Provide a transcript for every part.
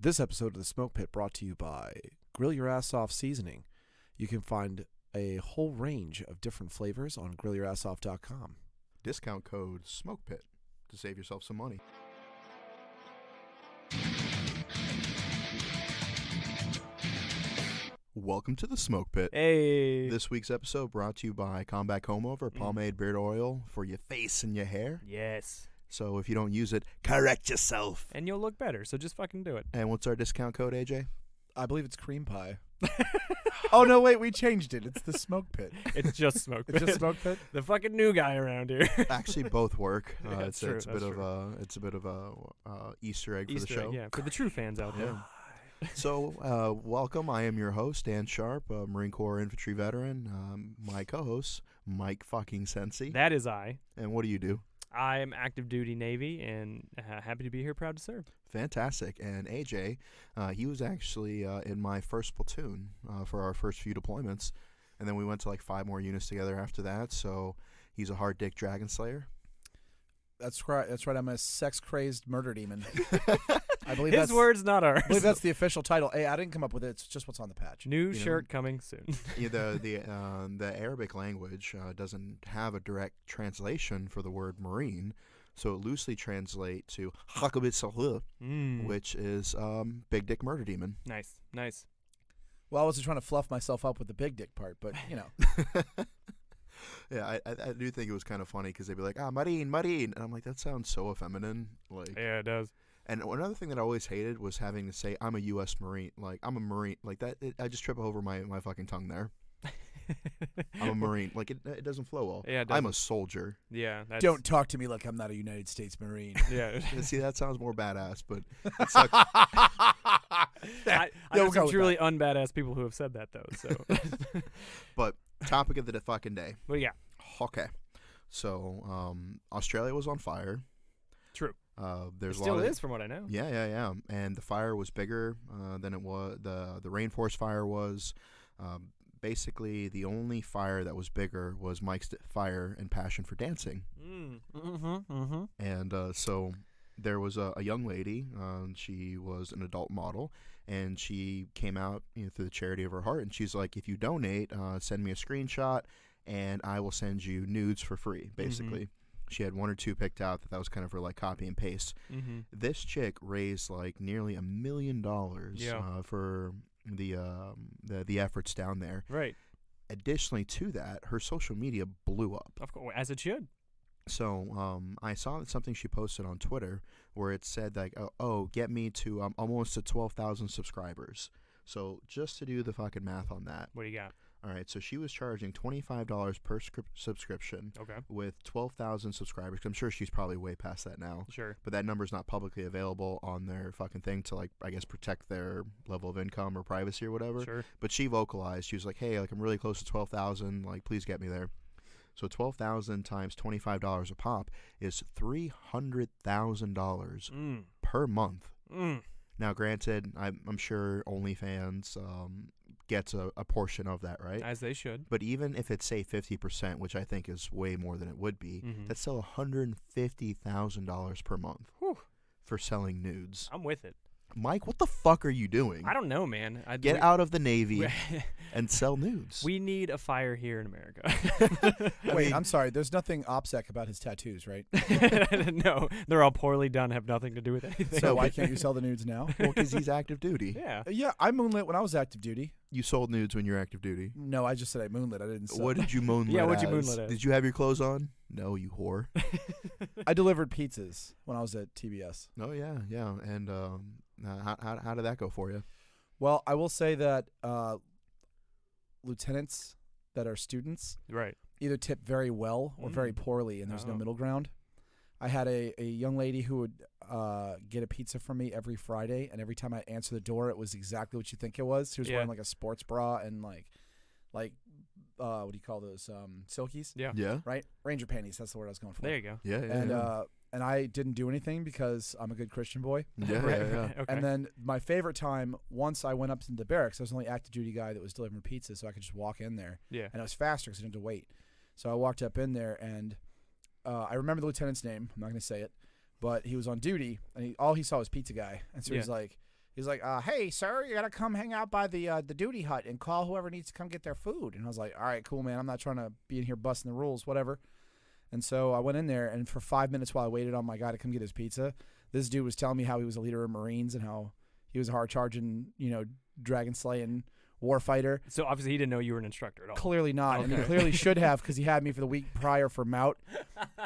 This episode of The Smoke Pit brought to you by Grill Your Ass Off Seasoning. You can find a whole range of different flavors on grillyourassoff.com. Discount code SMOKEPIT to save yourself some money. Welcome to the Smoke Pit. Hey. This week's episode brought to you by Combat Comb Over, pomade beard oil for your face and your hair. Yes. So if you don't use it, correct yourself. And you'll look better, so just fucking do it. And what's our discount code, AJ? I believe it's cream pie. Oh, no, wait, we changed it. It's the Smoke Pit. It's just Smoke Pit. It's just Smoke Pit? The fucking new guy around here. Actually, both work. Yeah, it's true, a bit of a Easter egg for the show. Yeah, for the true fans out there. So, welcome. I am your host, Dan Sharp, a Marine Corps infantry veteran. My co-host, Mike fucking Sensi. That is I. And what do you do? I am active duty Navy and happy to be here, proud to serve. Fantastic. And AJ, he was actually in my first platoon for our first few deployments. And then we went to like 5 more units together after that. So he's a hard dick dragon slayer. That's right. I'm a sex-crazed murder demon. I believe His words, not ours. I believe that's the official title. Hey, I didn't come up with it. It's just what's on the patch. New shirt coming soon. Yeah, the Arabic language doesn't have a direct translation for the word Marine, so it loosely translates to Hakabit Salih, which is big dick murder demon. Nice. Well, I wasn't trying to fluff myself up with the big dick part, but, you know. Yeah, I do think it was kind of funny because they'd be like, Marine. And I'm like, that sounds so effeminate. Like, Yeah, it does. And another thing that I always hated was having to say, I'm a U.S. Marine. Like, I'm a Marine. Like, that, I just trip over my fucking tongue there. I'm a Marine. Like, it doesn't flow well. Yeah, I'm a soldier. Yeah. That's, Don't talk to me like I'm not a United States Marine. Yeah. See, that sounds more badass, but it sucks. I know some truly unbadass people who have said that, though. So. But topic of the fucking day. Well, yeah. Okay. So, Australia was on fire. True. There's It still a lot is, from what I know. Yeah. And the fire was bigger than it was. The rainforest fire was. Basically, the only fire that was bigger was Mike's fire and passion for dancing. And so there was a young lady. She was an adult model, and she came out through the charity of her heart. And she's like, if you donate, send me a screenshot, and I will send you nudes for free, basically. She had 1 or 2 picked out that was kind of her like copy and paste. This chick raised like nearly $1 million for the efforts down there. Right. Additionally to that, her social media blew up. Of course, as it should. So I saw something she posted on Twitter where it said like, oh, get me to almost to 12,000 subscribers. So just to do the fucking math on that. What do you got? All right, so she was charging $25 per subscription with 12,000 subscribers. I'm sure she's probably way past that now. Sure. But that number's not publicly available on their fucking thing to, like, I guess, protect their level of income or privacy or whatever. Sure. But she vocalized. She was like, hey, like, I'm really close to 12,000. Like, please get me there. So 12,000 times $25 a pop is $300,000 per month. Now, granted, I'm sure OnlyFans gets a portion of that, right? As they should. But even if it's, say, 50%, which I think is way more than it would be, that's still $150,000 per month for selling nudes. I'm with it. Mike, what the fuck are you doing? I don't know, man. Get out of the Navy and sell nudes. We need a fire here in America. Wait, I'm sorry. There's nothing OPSEC about his tattoos, right? No, they're all poorly done, have nothing to do with anything. So why can't you sell the nudes now? Well, because he's active duty. Yeah. Yeah, I moonlit when I was active duty. You sold nudes when you're active duty. No, I just said I moonlit. I didn't sell. What did you moonlit Yeah, what'd you as? moonlit as? Did you have your clothes on? No, you whore. I delivered pizzas when I was at TBS. Oh, yeah. And how did that go for you? Well, I will say that lieutenants that are students Right. either tip very well or very poorly, and there's no middle ground. I had a young lady who would get a pizza from me every Friday, and every time I answer the door, it was exactly what you think it was. She was wearing like a sports bra and like what do you call those? Silkies? Yeah. Right? Ranger panties. That's the word I was going for. There you go. Yeah. And I didn't do anything because I'm a good Christian boy. Yeah. Okay. And then my favorite time, once I went up to the barracks, I was the only active duty guy that was delivering pizza, so I could just walk in there. Yeah. And it was faster because I didn't have to wait. So I walked up in there, and I remember the lieutenant's name. I'm not going to say it. But he was on duty, and all he saw was pizza guy. And so he's like, He's like, hey, sir, you got to come hang out by the duty hut and call whoever needs to come get their food. And I was like, all right, cool, man. I'm not trying to be in here busting the rules, whatever. And so I went in there, and for 5 minutes while I waited on my guy to come get his pizza, this dude was telling me how he was a leader of Marines and how he was a hard-charging, dragon-slaying warfighter. So obviously he didn't know you were an instructor at all. Clearly not, and he clearly should have because he had me for the week prior for Mout.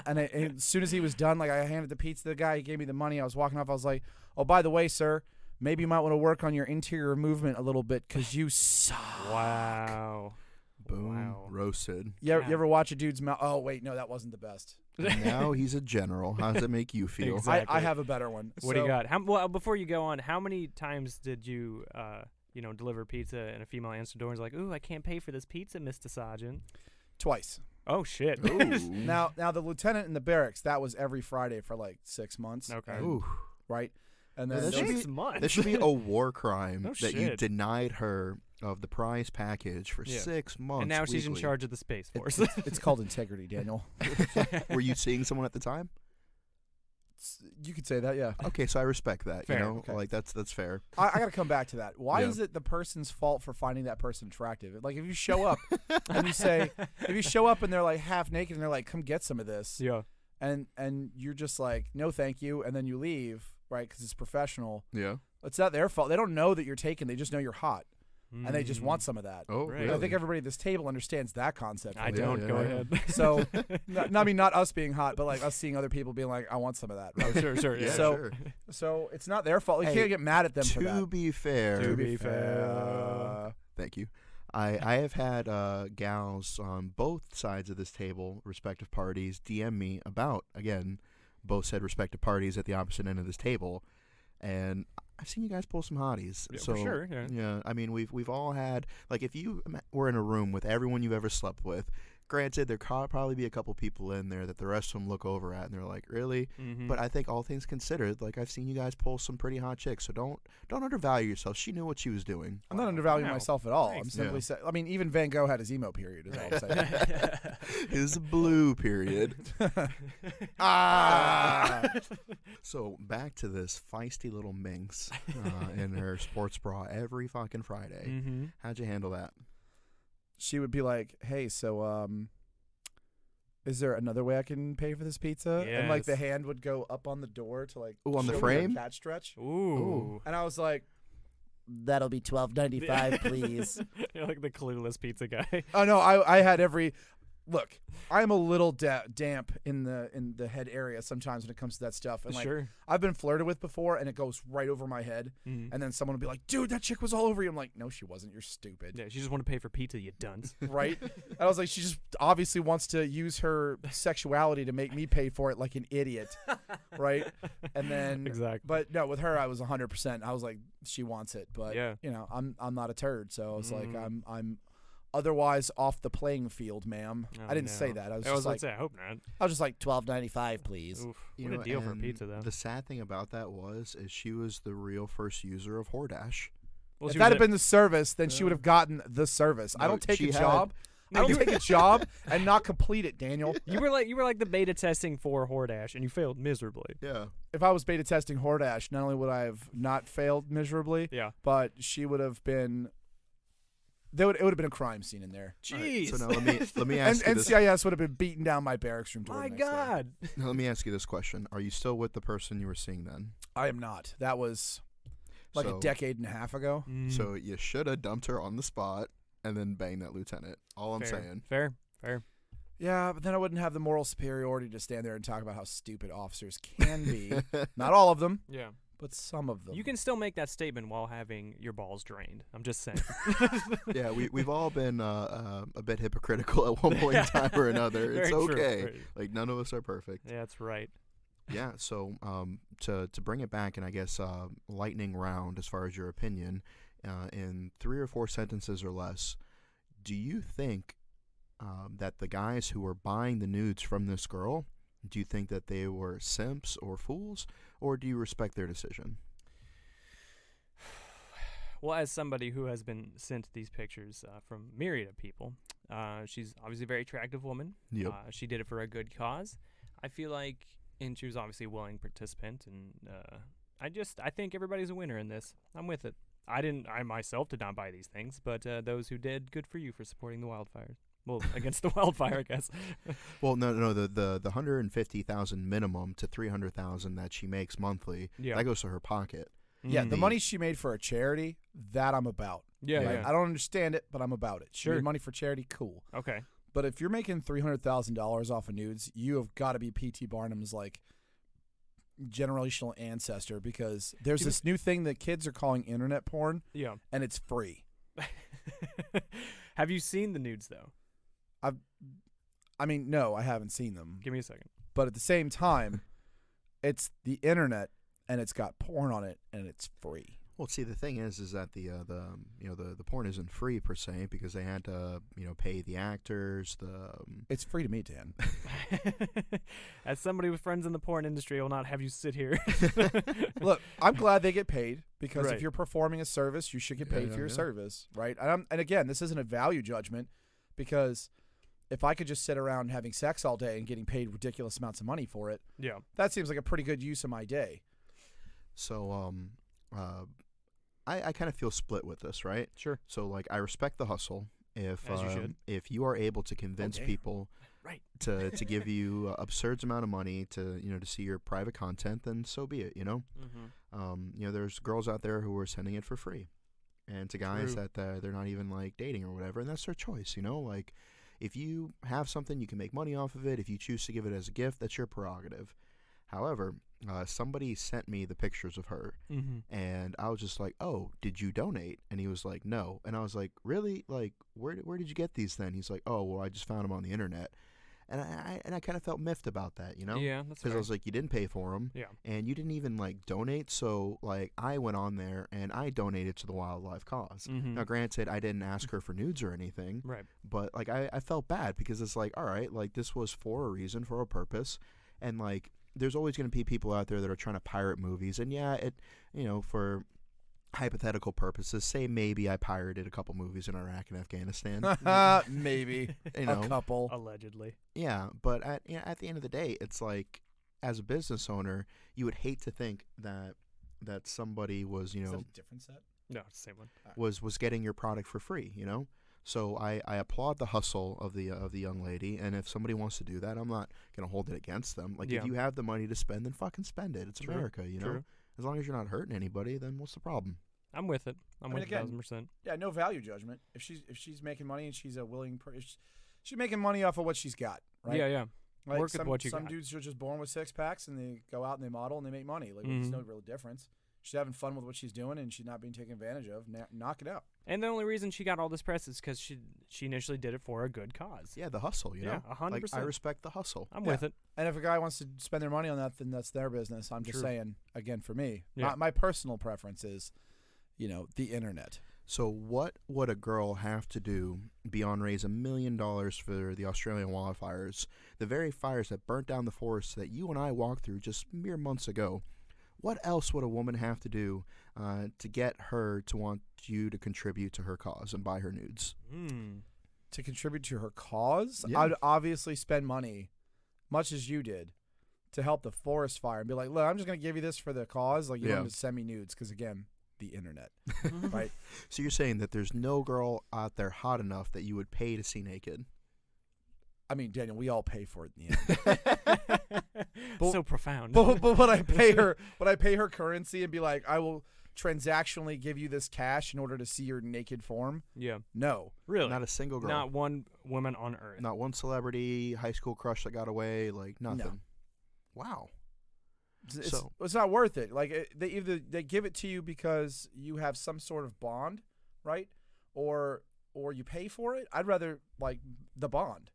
And as soon as he was done, like I handed the pizza to the guy, he gave me the money. I was walking off. I was like, oh, by the way, sir, maybe you might want to work on your interior movement a little bit because you suck. Wow. Boom. Wow. Roasted. You ever watch a dude's mouth? Oh, wait, no, that wasn't the best. And now he's a general. How does it make you feel? Exactly. I have a better one. What do you got? Well, before you go on, how many times did you, deliver pizza and a female answered the door and was like, ooh, I can't pay for this pizza, Mr. Sergeant? Twice. Oh, shit. Now the lieutenant in the barracks, that was every Friday for like 6 months. Okay. Ooh. Right? And then that should be 6 months. That should be a war crime No that you shit. denied her of the prize package for 6 months. And now she's in weekly. charge of the Space Force. it's called integrity, Daniel. Were you seeing someone at the time? You could say that, yeah. Okay, so I respect that. Fair, Okay. Like that's fair. I got to come back to that. Why Yeah. is it the person's fault for finding that person attractive? Like if you show up and if you show up and they're like half naked and they're like, come get some of this. Yeah. And you're just like, no, thank you. And then you leave, right? Because it's professional. Yeah. It's not their fault. They don't know that you're taken. They just know you're hot. And they just want some of that. Oh, Right. And I really? think everybody at this table understands that concept. I Yeah, don't. yeah, Go yeah. ahead. So, not us being hot, but like us seeing other people being like, I want some of that. Right? Oh, sure. Yeah, Yeah. So- sure. So it's not their fault. You Hey, can't get mad at them for To that. be fair, To be fair. thank you. I have had gals on both sides of this table, respective parties, DM me about, again, both said respective parties at the opposite end of this table, and I've seen you guys pull some hotties. Yeah, so, for sure. Yeah. I mean, we've all had, like, if you were in a room with everyone you've ever slept with, granted, there could probably be a couple people in there that the rest of them look over at and they're like, really? Mm-hmm. But I think all things considered, like, I've seen you guys pull some pretty hot chicks, so don't undervalue yourself. She knew what she was doing. I'm not undervaluing Wow. myself at all. I'm Thanks. simply saying. I mean, even Van Gogh had his emo period. Is all I'm saying. His blue period. Ah. So back to this feisty little minx in her sports bra every fucking Friday. Mm-hmm. How'd you handle that? She would be like, "Hey, so is there another way I can pay for this pizza?" And like the Yes. hand would go up on the door to like Ooh, on the show me frame? cat stretch. Ooh. And I was like, "That'll be $12.95, please." You're like the clueless pizza guy. Oh no, I had every. Look, I'm a little damp in the head area sometimes when it comes to that stuff, and like Sure. I've been flirted with before, and it goes right over my head, Mhm. and then someone will be like, "Dude, that chick was all over you." I'm like, "No, she wasn't. You're stupid." Yeah, she just want to pay for pizza, you dunce. Right? And I was like, she just obviously wants to use her sexuality to make me pay for it like an idiot, right? And then, Exactly. but no, with her, I was 100%. I was like, she wants it, but Yeah. I'm not a turd, so I was like, Mm. I'm otherwise off the playing field, ma'am. Oh, I didn't say no. that. I was I just was like, say, I hope not. I was just like $12.95, please. Oof. You What know, a deal for and pizza, though. The sad thing about that is she was the real first user of Hordash. Well, If she that was had been the service, then she would have gotten the service. I No, don't take she a had- job. I don't take a job and not complete it, Daniel. you were like the beta testing for Hordash, and you failed miserably. Yeah. If I was beta testing Hordash, not only would I have not failed miserably, Yeah. but she would have been. It would have been a crime scene in there, Jeez. So now let me and ask you this. NCIS would have been beating down my barracks room door. My the next day. God. Now let me ask you this question: are you still with the person you were seeing then? I am not. That was like So- a decade and a half ago. Mm. So you should have dumped her on the spot and then banged that lieutenant. All I'm Fair. saying. Fair. Yeah, but then I wouldn't have the moral superiority to stand there and talk about how stupid officers can be. Not all of them, Yeah. but some of them. You can still make that statement while having your balls drained. I'm just saying. Yeah, we've all been a bit hypocritical at one point in time or another. It's Very true. okay. Very- Like none of us are perfect. Yeah, that's right. Yeah. So to bring it back, and I guess lightning round as far as your opinion, in 3 or 4 sentences or less, do you think that the guys who were buying the nudes from this girl, do you think that they were simps or fools, or do you respect their decision? Well, as somebody who has been sent these pictures from myriad of people, she's obviously a very attractive woman. Yep. She did it for a good cause. I feel like, and she was obviously a willing participant and I think everybody's a winner in this. I'm with it. I myself did not buy these things, but those who did, good for you for supporting the wildfires. Well, against the wildfire, I guess. Well, no, the 150,000 minimum to 300,000 that she makes monthly, Yeah. that goes to her pocket. Yeah, the money she made for a charity, that I'm about. Yeah, right? yeah. I don't understand it, but I'm about it. She Sure. made money for charity, cool. Okay. But if you're making $300,000 off of nudes, you have got to be P.T. Barnum's like generational ancestor, because there's this new thing that kids are calling internet porn, Yeah. and it's free. Have you seen the nudes though? I mean, no, I haven't seen them. Give me a second. But at the same time, it's the internet, and it's got porn on it, and it's free. Well, see, the thing is that the porn isn't free per se, because they had to pay the actors. It's free to me, Dan. As somebody with friends in the porn industry, I will not have you sit here. Look, I'm glad they get paid, because Right. if you're performing a service, you should get paid for your Yeah. service, right? And again, this isn't a value judgment, because if I could just sit around having sex all day and getting paid ridiculous amounts of money for it, Yeah. that seems like a pretty good use of my day. So I kind of feel split with this, right? Sure. So like, I respect the hustle. As you should. If you are able to convince Okay. people Right. to give you absurd amount of money to to see your private content, then so be it. Mm-hmm. There's girls out there who are sending it for free, and to guys True. that they're not even like dating or whatever, and that's their choice. Like, if you have something, you can make money off of it. If you choose to give it as a gift, that's your prerogative. However, somebody sent me the pictures of her, Mm-hmm. and I was just like, "Oh, did you donate?" And he was like, "No." And I was like, "Really? Like, where did you get these then?" He's like, "Oh, well, I just found them on the internet." And I kind of felt miffed about that, Yeah, that's because I fair. was like, "You didn't pay for them, Yeah. and you didn't even like donate." So like, I went on there and I donated to the wildlife cause. Mm-hmm. Now, granted, I didn't ask her for nudes or anything, Right. but like, I felt bad, because it's like, all right, like, this was for a reason, for a purpose, and like, there's always going to be people out there that are trying to pirate movies, and yeah, it, for hypothetical purposes, say maybe I pirated a couple movies in Iraq and Afghanistan, Maybe you a know, couple. Allegedly. yeah, but at the end of the day, it's like, as a business owner, you would hate to think that somebody was, Is that a different set? No, it's the same one. was getting your product for free, So I applaud the hustle of the young lady, and if somebody wants to do that, I'm not gonna hold it against them. Like, Yeah. if you have the money to spend, then fucking spend it. It's True. America, True. As long as you're not hurting anybody, then what's the problem? I'm with it. I'm mean, with again, 1,000%. Yeah, no value judgment. If she's making money and she's a willing she's making money off of what she's got, right? Yeah, yeah. Like Work with what you some got. dudes are just born with six packs, and they go out and they model and they make money. Like, there's Mhm. no real difference. She's having fun with what she's doing, and she's not being taken advantage of. Knock it out. And the only reason she got all this press is because she initially did it for a good cause. Yeah, the hustle, Yeah, know. 100%. Like, I respect the hustle. I'm Yeah. with it. And if a guy wants to spend their money on that, then that's their business. I'm just True. saying, again, for me, Yeah. my personal preference is, the internet. So what would a girl have to do beyond raise $1 million for the Australian wildfires, the very fires that burnt down the forests that you and I walked through just mere months ago? What else would a woman have to do to get her to want you to contribute to her cause and buy her nudes? To contribute to her cause, Yeah. I'd obviously spend money, much as you did, to help the forest fire and be like, look, I'm just going to give you this for the cause. Like, you don't Yeah. have to send me nudes because, again, the internet, right? So you're saying that there's no girl out there hot enough that you would pay to see naked? I mean, Daniel, we all pay for it in the end. So profound. but would I pay her currency and be like, I will transactionally give you this cash in order to see your naked form? Yeah. No. Really? Not a single girl. Not one woman on earth. Not one celebrity, high school crush that got away, like nothing. No. Wow. It's not worth it. Like, they either they give it to you because you have some sort of bond, right? Or you pay for it. I'd rather like the bond.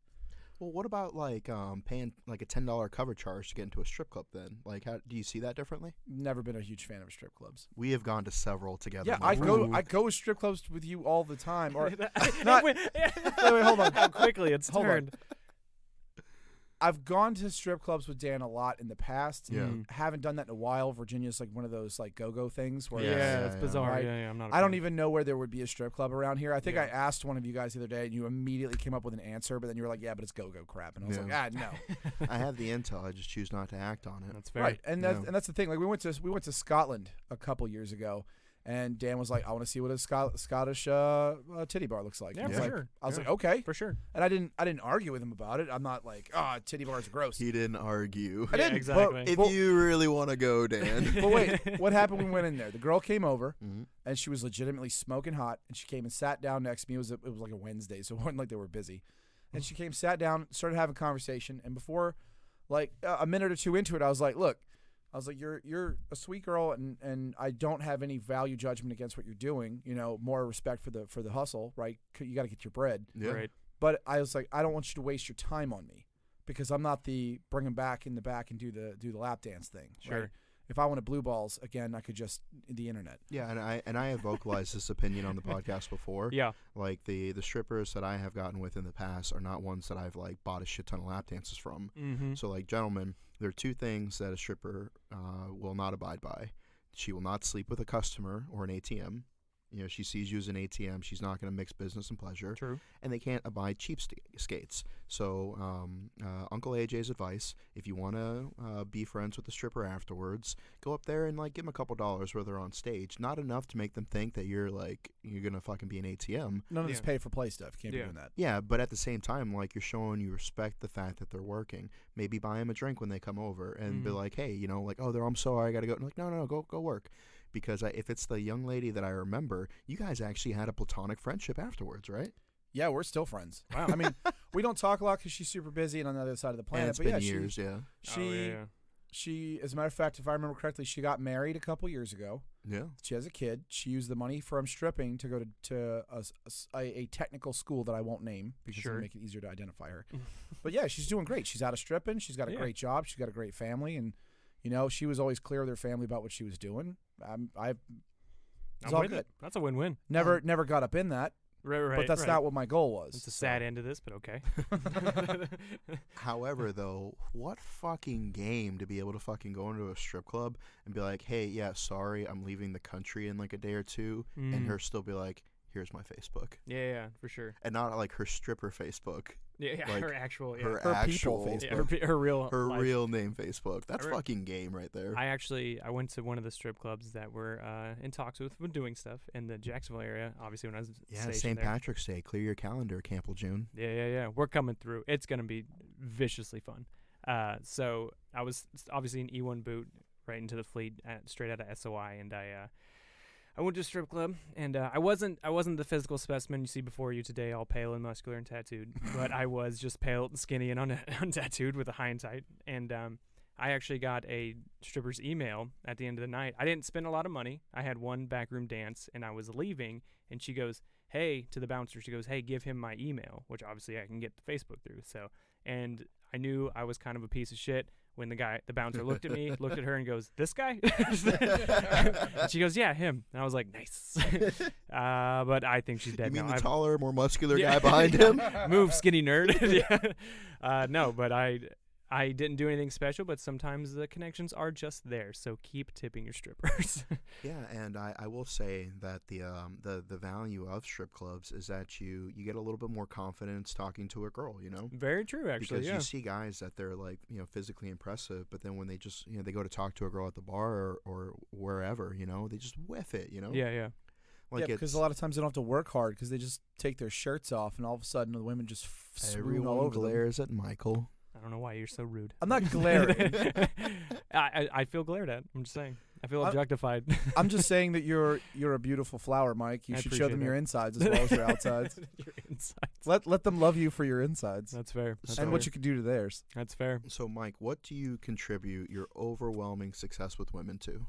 Well, what about like paying like a $10 cover charge to get into a strip club then? Like, how do you see that differently? Never been a huge fan of strip clubs. We have gone to several together. Yeah, my friend. I go to strip clubs with you all the time. Or Not, wait, hold on. How quickly it's Hold on. turned. I've gone to strip clubs with Dan a lot in the past. Yeah. Haven't done that in a while. Virginia's like one of those like go-go things where It's bizarre. Right? Yeah, I'm not. I don't even know where there would be a strip club around here. I think I asked one of you guys the other day, and you immediately came up with an answer, but then you were like, "Yeah, but it's go-go crap," and I was like, no. I have the intel. I just choose not to act on it. That's fair. Right, and that's the thing. Like we went to Scotland a couple years ago. And Dan was like, "I want to see what a Scottish titty bar looks like." Yeah, for sure. I was like, "Okay, for sure." And I didn't argue with him about it. I'm not like, titty bars are gross. He didn't argue. I didn't. Exactly. If you really want to go, Dan. But wait, what happened when we went in there? The girl came over, and she was legitimately smoking hot, and she came and sat down next to me. It was like a Wednesday, so it wasn't like they were busy. And she came, sat down, started having a conversation, and before, like a minute or two into it, I was like, "Look." I was like, you're a sweet girl, and I don't have any value judgment against what you're doing. You know, more respect for the hustle, right? You got to get your bread. Yeah. Right. But I was like, I don't want you to waste your time on me because I'm not the bring them back in the back and do the lap dance thing. Sure. Right? If I wanted blue balls again, I could just the internet. Yeah, and I have vocalized this opinion on the podcast before. Yeah. Like the strippers that I have gotten with in the past are not ones that I've like bought a shit ton of lap dances from. Mm-hmm. So like, gentlemen, there are two things that a stripper will not abide by. She will not sleep with a customer or an ATM. You know, she sees you as an ATM. She's not going to mix business and pleasure. True. And they can't abide cheapskates. So Uncle AJ's advice, if you want to be friends with the stripper afterwards, go up there and like give them a couple dollars where they're on stage. Not enough to make them think that you're going to fucking be an ATM. None of this pay for play stuff. You can't be doing that. Yeah, but at the same time, like, you're showing you respect the fact that they're working. Maybe buy them a drink when they come over and be like, hey, you know, like, oh, I'm sorry, I got to go. And like, no, go work. Because if it's the young lady that I remember, you guys actually had a platonic friendship afterwards, right? Yeah, we're still friends. Wow. I mean, we don't talk a lot because she's super busy and on the other side of the planet. And it's but been yeah, years, She, as a matter of fact, if I remember correctly, she got married a couple years ago. Yeah. She has a kid. She used the money from stripping to go to a technical school that I won't name because it'll make it easier to identify her. But yeah, she's doing great. She's out of stripping. She's got a great job. She's got a great family, and you know, she was always clear with her family about what she was doing. It's all good. That's a win-win. Never got up in that. Right. But that's not what my goal was. It's a sad end to this, but okay. However, though, what fucking game to be able to fucking go into a strip club and be like, hey, yeah, sorry, I'm leaving the country in like a day or two, and her still be like, here's my Facebook. Yeah, for sure. And not like her stripper Facebook. Yeah, like her actual, her people Facebook. Yeah, her real real name Facebook. That's fucking game right there. I went to one of the strip clubs that we're in talks with doing stuff in the Jacksonville area. Obviously, when I was St. Patrick's Day. Clear your calendar, Camp June. Yeah. We're coming through. It's gonna be viciously fun. So I was obviously an E1 boot right into the fleet, straight out of SOI, and I went to a strip club, and I wasn't the physical specimen you see before you today, all pale and muscular and tattooed, but I was just pale and skinny and untattooed with a high and tight. And I actually got a stripper's email at the end of the night. I didn't spend a lot of money. I had one backroom dance, and I was leaving, and she goes, hey, to the bouncer, she goes, hey, give him my email, which obviously I can get the Facebook through. So, and I knew I was kind of a piece of shit when the bouncer looked at me, looked at her, and goes, this guy? And she goes, yeah, him. And I was like, nice. But I think she's dead now. You mean the taller, more muscular guy behind him? Move, skinny nerd. No, but I didn't do anything special, but sometimes the connections are just there. So keep tipping your strippers. Yeah, and I will say that the value of strip clubs is that you get a little bit more confidence talking to a girl, you know? Very true, actually. Because you see guys that they're like, you know, physically impressive, but then when they just, you know, they go to talk to a girl at the bar or wherever, you know, they just whiff it, you know? Yeah. Like because a lot of times they don't have to work hard because they just take their shirts off and all of a sudden the women just swoon all over glares at Michael. I don't know why you're so rude. I'm not glaring. I feel glared at. I'm just saying. I feel objectified. I'm just saying that you're a beautiful flower, Mike. You should show them your insides as well as your outsides. Your insides. Let them love you for your insides. That's fair. And what you can do to theirs. That's fair. So, Mike, what do you contribute your overwhelming success with women to?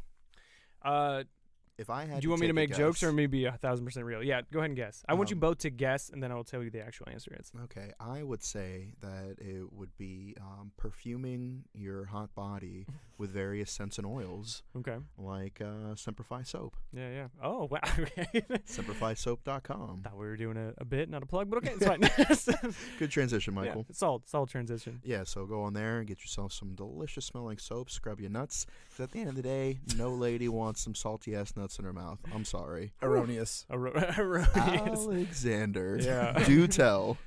If I had Do you want me to take a make jokes guess- or maybe 1,000% real? Yeah, go ahead and guess. I want you both to guess, and then I will tell you the actual answer is. Okay, I would say that it would be perfuming your hot body with various scents and oils, Okay. like Simplify Soap. Yeah. Oh, wow. Okay. SimplifySoap.com. Thought we were doing a bit, not a plug, but okay, it's fine. Good transition, Yeah, Michael. solid transition. Yeah, so go on there and get yourself some delicious smelling soap, scrub your nuts. 'Cause at the end of the day, no lady wants some salty ass nuts in her mouth. I'm sorry. Erroneous. Erroneous. Alexander. Yeah. Do tell.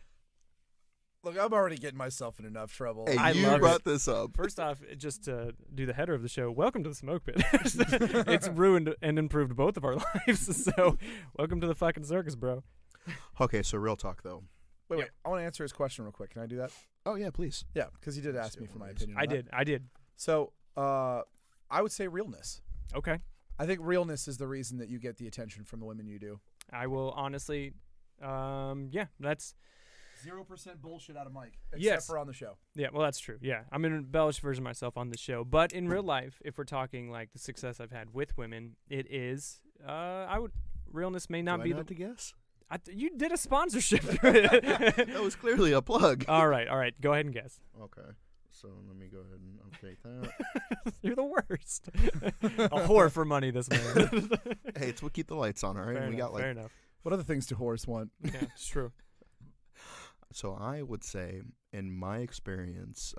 Look, I'm already getting myself in enough trouble. Hey, I you love brought this up. First off, just to do the header of the show, welcome to the smoke pit. It's ruined and improved both of our lives, so welcome to the fucking circus, bro. Okay, so real talk, though. Wait. I want to answer his question real quick. Can I do that? Oh, yeah, please. Yeah, because he did ask me for my opinion. on that. I did. So, I would say realness. Okay. I think realness is the reason that you get the attention from the women you do. I will honestly, that's 0% bullshit out of Mike. Except Yes. for on the show. Yeah, well, that's true. Yeah, I'm an embellished version of myself on the show, but in real life, if we're talking like the success I've had with women, it is. Realness may not Do be I the. not to guess? You did a sponsorship. That was clearly a plug. All right. Go ahead and guess. Okay, so let me go ahead and update that. You're the worst. A whore for money, this man. Hey, it's what keep the lights on, all right? Fair enough. What other things do whores want? Yeah, it's true. So I would say, in my experience,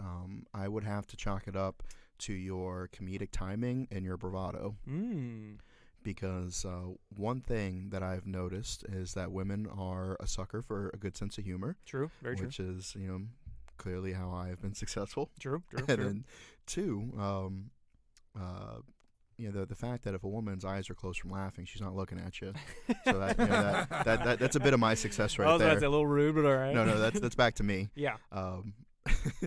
I would have to chalk it up to your comedic timing and your bravado. Because one thing that I've noticed is that women are a sucker for a good sense of humor. True. Very true. Which is, clearly how I've been successful. True. And then two, the fact that if a woman's eyes are closed from laughing, she's not looking at you. So that's a bit of my success right there. That's a little rude, but all right. No, that's back to me. Yeah.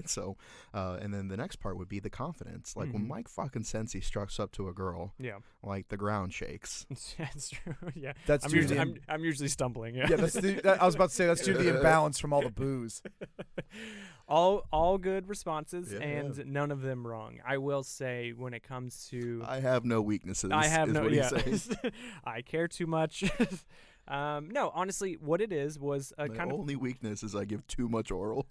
So, and then the next part would be the confidence. Like when Mike fucking Sensi struts up to a girl, Yeah. like the ground shakes. That's true. Yeah. That's I'm due to usually, the I'm usually stumbling. Yeah. Yeah, I was about to say that's due to the imbalance from all the booze. all good responses, Yeah. and none of them wrong. I will say when it comes to I have no weaknesses. I have is no what he yeah. says. I care too much. No, honestly, what it is was a My kind of only weakness is I give too much oral.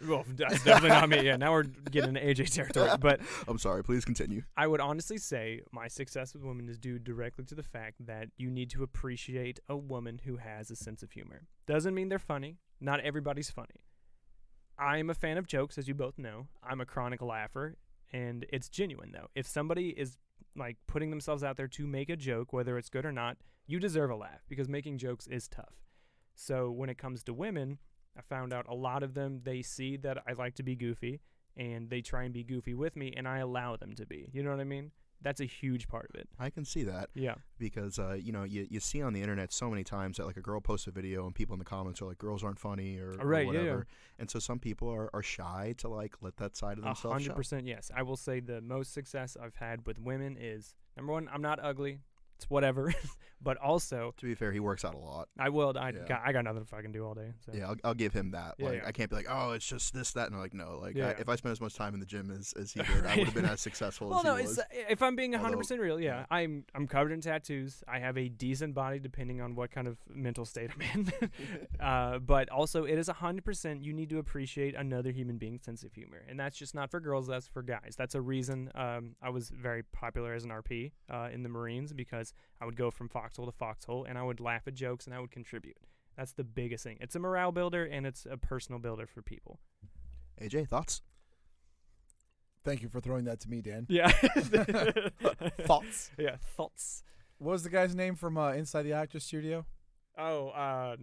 well, that's definitely not me. Yeah, now we're getting into AJ territory. But I'm sorry. Please continue. I would honestly say my success with women is due directly to the fact that you need to appreciate a woman who has a sense of humor. Doesn't mean they're funny. Not everybody's funny. I'm a fan of jokes, as you both know. I'm a chronic laugher, and it's genuine, though. If somebody is like putting themselves out there to make a joke, whether it's good or not, you deserve a laugh, because making jokes is tough. So when it comes to women, I found out a lot of them, they see that I like to be goofy, and they try and be goofy with me, and I allow them to be. You know what I mean? That's a huge part of it. I can see that. Yeah. Because, you see on the internet so many times that, like, a girl posts a video and people in the comments are like, girls aren't funny or Right, whatever. yeah. And so some people are shy to, like, let that side of themselves show. 100% yes. I will say the most success I've had with women is, number one, I'm not ugly. It's whatever. But also, To be fair, he works out a lot. I Yeah. got nothing to fucking do all day. So. Yeah, I'll give him that. Yeah, Like, yeah. I can't be like, oh, it's just this, that, and I'm like, no. Like, Yeah, yeah. if I spent as much time in the gym as he did, I would have been as successful Well, as no, he was. if I'm being 100% Although- real, yeah, I'm covered in tattoos. I have a decent body, depending on what kind of mental state I'm in. But also, it is 100%. You need to appreciate another human being's sense of humor, and that's just not for girls. That's for guys. That's a reason I was very popular as an RP in the Marines, because I would go from foxhole to foxhole, and I would laugh at jokes, and I would contribute. That's the biggest thing. It's a morale builder, and it's a personal builder for people. AJ, thoughts? Thank you for throwing that to me, Dan. Yeah. Thoughts? Yeah, thoughts. What was the guy's name from Inside the Actors Studio? Oh,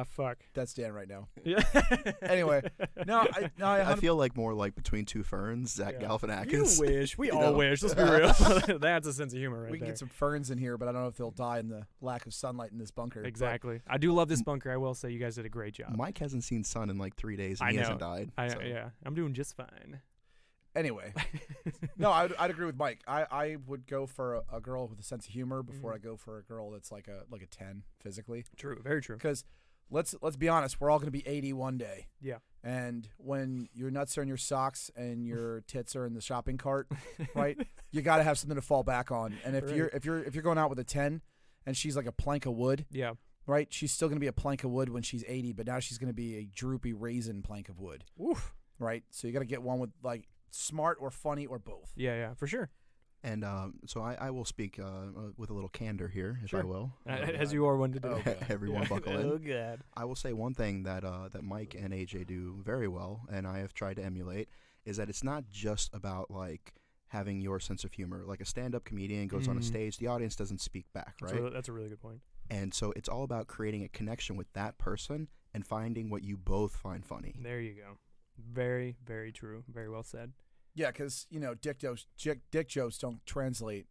fuck. That's Dan right now. Yeah. Anyway, I feel like more like Between Two Ferns, Zach Yeah. Galifianakis. You wish. We You all know? wish. Let's be real. That's a sense of humor right we can there. get some ferns in here, but I don't know if they'll die in the lack of sunlight in this bunker. Exactly. I do love this bunker. I will say you guys did a great job. Mike hasn't seen sun in like 3 days, and I he know. hasn't died. so. Yeah, I'm doing just fine. Anyway, no, I'd agree with Mike. I would go for a girl with a sense of humor before I go for a girl that's like a 10 physically. True. Very true. Because let's be honest, we're all going to be 80 one day. Yeah. And when your nuts are in your socks and your tits are in the shopping cart, right? You got to have something to fall back on. And if Right. you're going out with a 10 and she's like a plank of wood. Yeah. Right? She's still going to be a plank of wood when she's 80, but now she's going to be a droopy raisin plank of wood. Oof. Right? So you got to get one with like smart or funny or both. Yeah, for sure. And so I will speak with a little candor here, if Sure. I will. As you are one to do. Oh, God. Everyone buckle in. Oh, God. I will say one thing that that Mike and AJ do very well, and I have tried to emulate, is that it's not just about like having your sense of humor. Like a stand-up comedian goes on a stage, the audience doesn't speak back, right? That's a really good point. And so it's all about creating a connection with that person and finding what you both find funny. There you go. Very, very true. Very well said. Yeah, because dick jokes don't translate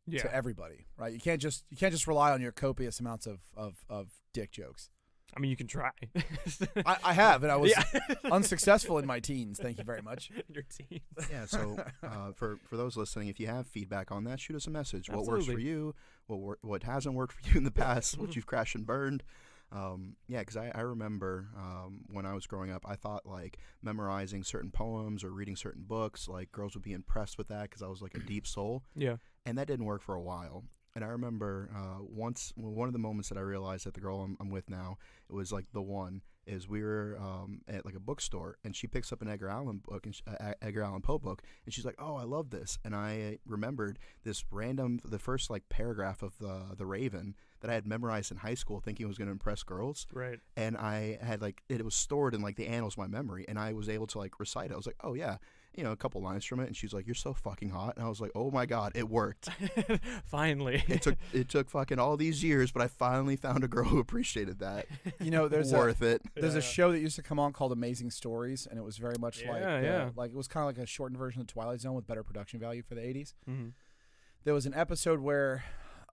Yeah. to everybody, right? You can't just rely on your copious amounts of dick jokes. I mean, you can try. I have, and I was unsuccessful in my teens. Thank you very much. Your team. Yeah, so for those listening, if you have feedback on that, shoot us a message. What works for Absolutely. you? What hasn't worked for you in the past? What you've crashed and burned? Yeah, because I remember when I was growing up, I thought like memorizing certain poems or reading certain books, like girls would be impressed with that because I was like a deep soul. Yeah. And that didn't work for a while. And I remember one of the moments that I realized that the girl I'm with now, it was like the one, is we were at like a bookstore, and she picks up an Edgar Allan book, and Edgar Allan Poe book, and she's like, "Oh, I love this." And I remembered the first like paragraph of the Raven that I had memorized in high school, thinking it was going to impress girls. Right. And I had like it was stored in like the annals of my memory, and I was able to like recite it. I was like, "Oh yeah." A couple lines from it, and she's like, "You're so fucking hot," and I was like, "Oh my god, it worked!" Finally. It took fucking all these years, but I finally found a girl who appreciated that. There's Worth it. There's a show that used to come on called Amazing Stories, and it was very much like it was kind of like a shortened version of Twilight Zone with better production value for the 80s. Mm-hmm. There was an episode where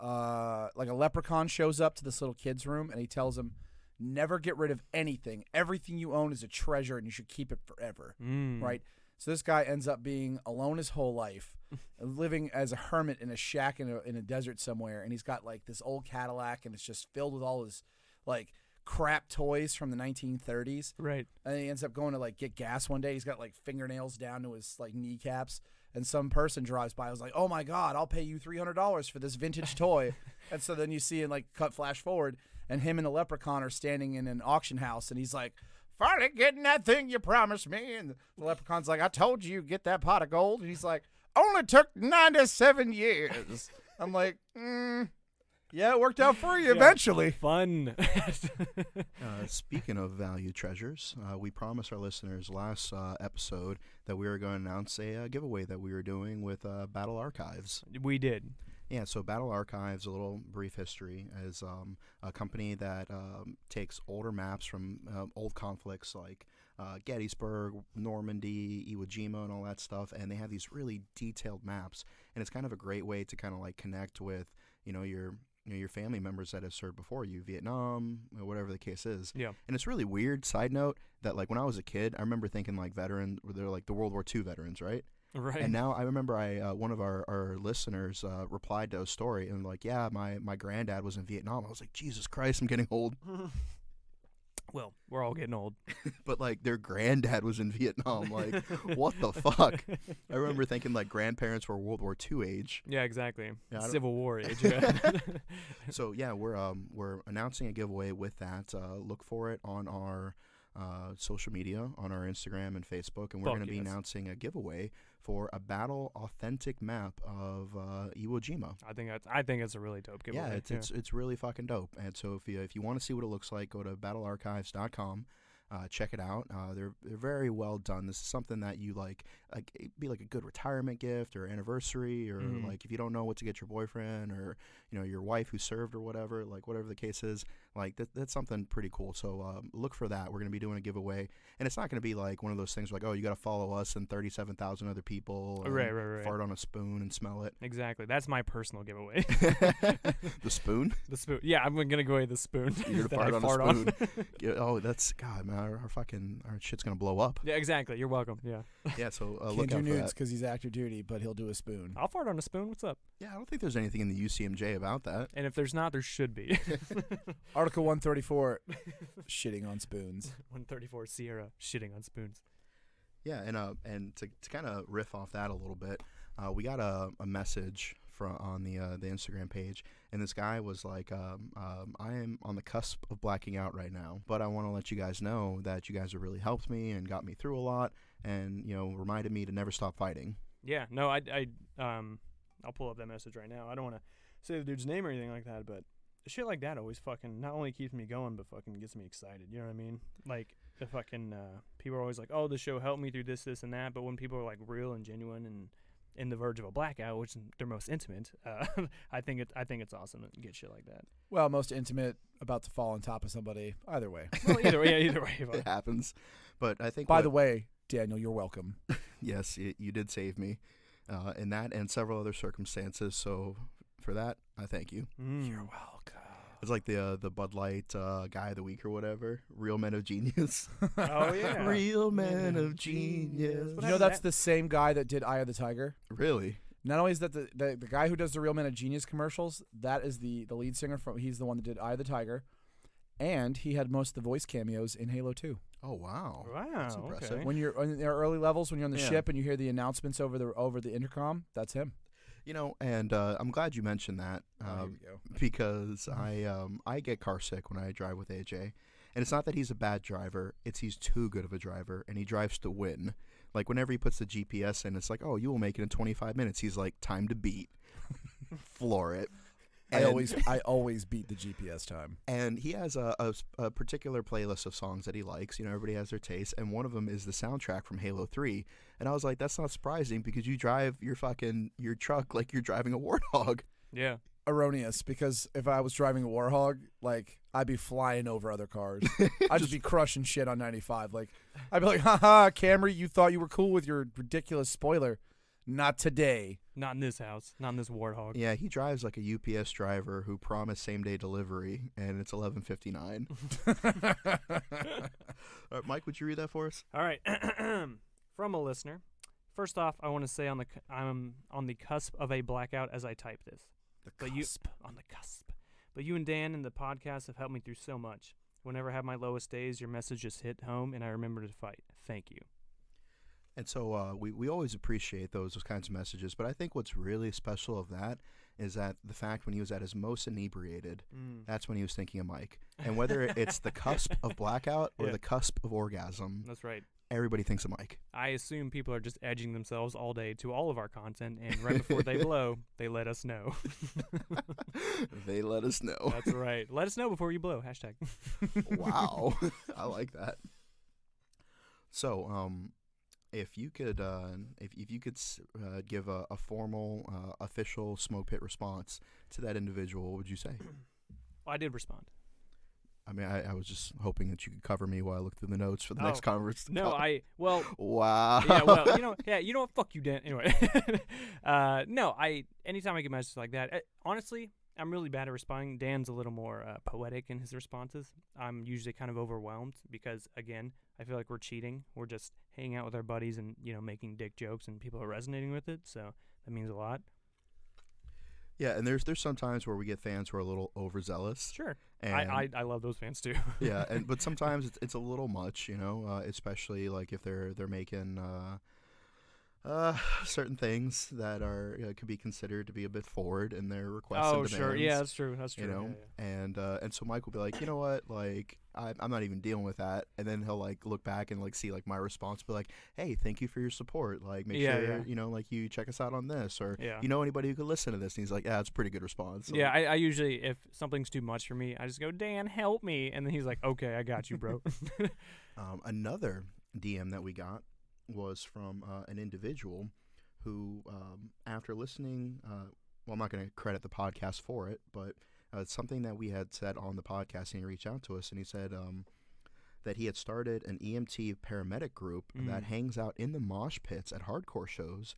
like a leprechaun shows up to this little kid's room, and he tells him, "Never get rid of anything. Everything you own is a treasure, and you should keep it forever." Right? So this guy ends up being alone his whole life, living as a hermit in a shack in a desert somewhere, and he's got like this old Cadillac, and it's just filled with all his like crap toys from the 1930s. Right. And he ends up going to like get gas one day. He's got like fingernails down to his like kneecaps, and some person drives by. I was like, "Oh my god, I'll pay you $300 for this vintage toy." And so then you see in like cut flash forward, and him and the leprechaun are standing in an auction house, and he's like, "Finally getting that thing you promised me." And the leprechaun's like, "I told you get that pot of gold." And he's like, "Only took 97 years. I'm like, yeah, it worked out for you eventually. Fun. Speaking of value treasures, we promised our listeners last episode that we were going to announce a giveaway that we were doing with Battle Archives. We did. Yeah, so Battle Archives, a little brief history, is a company that takes older maps from old conflicts like Gettysburg, Normandy, Iwo Jima, and all that stuff, and they have these really detailed maps, and it's kind of a great way to kind of like connect with your family members that have served before you, Vietnam, or whatever the case is. Yeah. And it's really weird, side note, that like when I was a kid, I remember thinking like they're like the World War II veterans, right? Right. And now I remember one of our listeners replied to a story and like, yeah, my granddad was in Vietnam. I was like, Jesus Christ, I'm getting old. Well, we're all getting old. But like their granddad was in Vietnam. Like, what the fuck? I remember thinking like grandparents were World War II age. Yeah, exactly. Yeah, Civil War age. Yeah. So yeah, we're announcing a giveaway with that. Look for it on our social media, on our Instagram and Facebook, and we're going to be announcing a giveaway for a battle authentic map of Iwo Jima. I think it's a really dope giveaway. Yeah, it's really fucking dope. And so if you want to see what it looks like, go to battlearchives.com. Check it out. They're very well done. This is something that you like it'd be like a good retirement gift or anniversary, or like if you don't know what to get your boyfriend or your wife who served or whatever, like whatever the case is, like that's something pretty cool. So look for that. We're gonna be doing a giveaway, and it's not gonna be like one of those things like, oh, you got to follow us and 37,000 other people, and right. fart on a spoon and smell it. Exactly. That's my personal giveaway. The spoon. The spoon. Yeah, I'm gonna go away the spoon. You're gonna fart on a spoon. Oh, that's God, man. Our shit's gonna blow up. Yeah, exactly. You're welcome. Yeah. Yeah. So Can't look do out for nudes that. because he's active duty, but he'll do a spoon. I'll fart on a spoon. What's up? Yeah, I don't think there's anything in the UCMJ about that. And if there's not, there should be. Article 134, shitting on spoons. 134 Sierra, shitting on spoons. Yeah, and to kind of riff off that a little bit, we got a message on the Instagram page, and this guy was like, I am on the cusp of blacking out right now, but I want to let you guys know that you guys have really helped me and got me through a lot, and reminded me to never stop fighting. Yeah, no, I'll pull up that message right now. I don't want to say the dude's name or anything like that, but shit like that always fucking not only keeps me going, but fucking gets me excited. You know what I mean? Like, the fucking people are always like, oh, the show helped me through this, and that. But when people are like real and genuine and in the verge of a blackout, which is their most intimate, I think it's awesome to get shit like that. Well, most intimate, about to fall on top of somebody. Either way. Well, either way. It happens. But I think. By the way, Daniel, you're welcome. Yes, you did save me in that and several other circumstances. So for that, I thank you. You're welcome. It's like the Bud Light Guy of the Week or whatever. Real Men of Genius. Oh, yeah. Real Men of Genius. You know that's the same guy that did Eye of the Tiger? Really? Not only is that the guy who does the Real Men of Genius commercials, that is the lead singer he's the one that did Eye of the Tiger. And he had most of the voice cameos in Halo 2. Oh, wow. Wow, That's impressive. okay. When you're in their early levels, when you're on the Yeah. ship and you hear the announcements over the intercom, that's him. And I'm glad you mentioned that Here we go. because I get car sick when I drive with AJ. And it's not that he's a bad driver. It's he's too good of a driver, and he drives to win. Like, whenever he puts the GPS in, it's like, oh, you will make it in 25 minutes. He's like, time to beat. Floor it. I always beat the GPS time. And he has a particular playlist of songs that he likes. Everybody has their taste, and one of them is the soundtrack from Halo 3. And I was like, that's not surprising because you drive your truck like you're driving a Warthog. Yeah. Erroneous, because if I was driving a Warthog, like, I'd be flying over other cars. I'd just be crushing shit on 95. Like, I'd be like, haha, Camry, you thought you were cool with your ridiculous spoiler. Not today. Not in this house. Not in this Warthog. Yeah, he drives like a UPS driver who promised same-day delivery, and it's 11:59. All right, Mike, would you read that for us? All right. From a listener. First off, I want to say I'm on the cusp of a blackout as I type this. On the cusp. But you and Dan and the podcast have helped me through so much. Whenever I have my lowest days, your message just hit home, and I remember to fight. Thank you. And so we always appreciate those kinds of messages, but I think what's really special of that is that the fact when he was at his most inebriated, that's when he was thinking of Mike. And whether it's the cusp of blackout or the cusp of orgasm, That's right. everybody thinks of Mike. I assume people are just edging themselves all day to all of our content, and right before they blow, they let us know. They let us know. That's right. Let us know before you blow. Hashtag. Wow. I like that. So, if you could give a formal, official Smoke Pit response to that individual, what would you say? Well, I did respond. I mean, I was just hoping that you could cover me while I look through the notes for the next conversation. No, Wow. Yeah, well, you know what? Fuck you, Dan. Anyway. Anytime I get messages like that, honestly, I'm really bad at responding. Dan's a little more poetic in his responses. I'm usually kind of overwhelmed because, again, I feel like we're cheating. We're just hanging out with our buddies and, making dick jokes, and people are resonating with it. So that means a lot. Yeah, and there's some times where we get fans who are a little overzealous. Sure. And I love those fans too. Yeah, but sometimes it's a little much, especially like if they're making certain things that are could be considered to be a bit forward in their requests and demands. Sure. Yeah, that's true. That's true. Yeah. And so Mike will be like, you know what, like I'm not even dealing with that, and then he'll like look back and like see like my response, be like, hey, thank you for your support, like make sure like you check us out on this, or anybody who could listen to this, and he's like, yeah, it's a pretty good response. So, yeah, I usually, if something's too much for me, I just go, Dan, help me, and then he's like, okay, I got you, bro. Another DM that we got was from an individual who, after listening, well, I'm not going to credit the podcast for it, but it's something that we had said on the podcast, and he reached out to us, and he said that he had started an EMT paramedic group that hangs out in the mosh pits at hardcore shows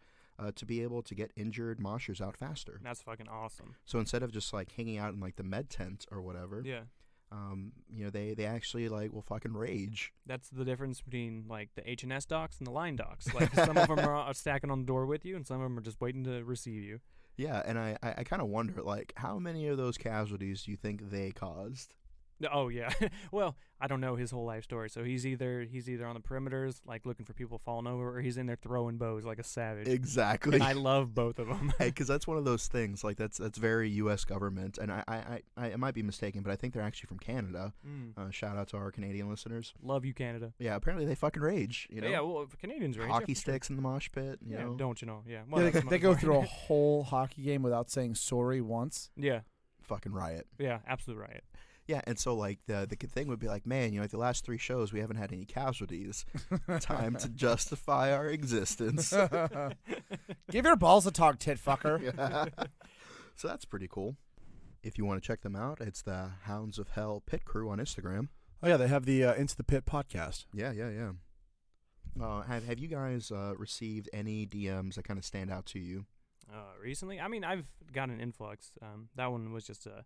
to be able to get injured moshers out faster. That's fucking awesome. So instead of just like hanging out in like the med tent or whatever, they actually like will fucking rage. That's the difference between like the H&S docs and the line docs. Like some of them are stacking on the door with you, and some of them are just waiting to receive you. Yeah, and I kind of wonder, like, how many of those casualties do you think they caused? Oh yeah. Well, I don't know his whole life story. So he's either on the perimeters, like looking for people falling over, or he's in there throwing bows like a savage. Exactly. And I love both of them. Hey, because that's one of those things. Like that's very U.S. government, and I might be mistaken, but I think they're actually from Canada. Shout out to our Canadian listeners. Love you, Canada. Yeah, apparently they fucking rage. You know? Yeah, well, Canadians rage. Hockey sticks in the mosh pit. You know? Don't you know? Yeah. Well, Yeah, that's they go through a whole hockey game without saying sorry once. Yeah. Fucking riot. Yeah. Absolute riot. Yeah, and so like the thing would be like, man, like the last 3 shows we haven't had any casualties. Time to justify our existence. Give your balls a talk, tit fucker. Yeah. So that's pretty cool. If you want to check them out, it's the Hounds of Hell Pit Crew on Instagram. Oh yeah, they have the Into the Pit podcast. Yeah. Have you guys received any DMs that kind of stand out to you? Recently, I mean, I've got an influx. That one was just a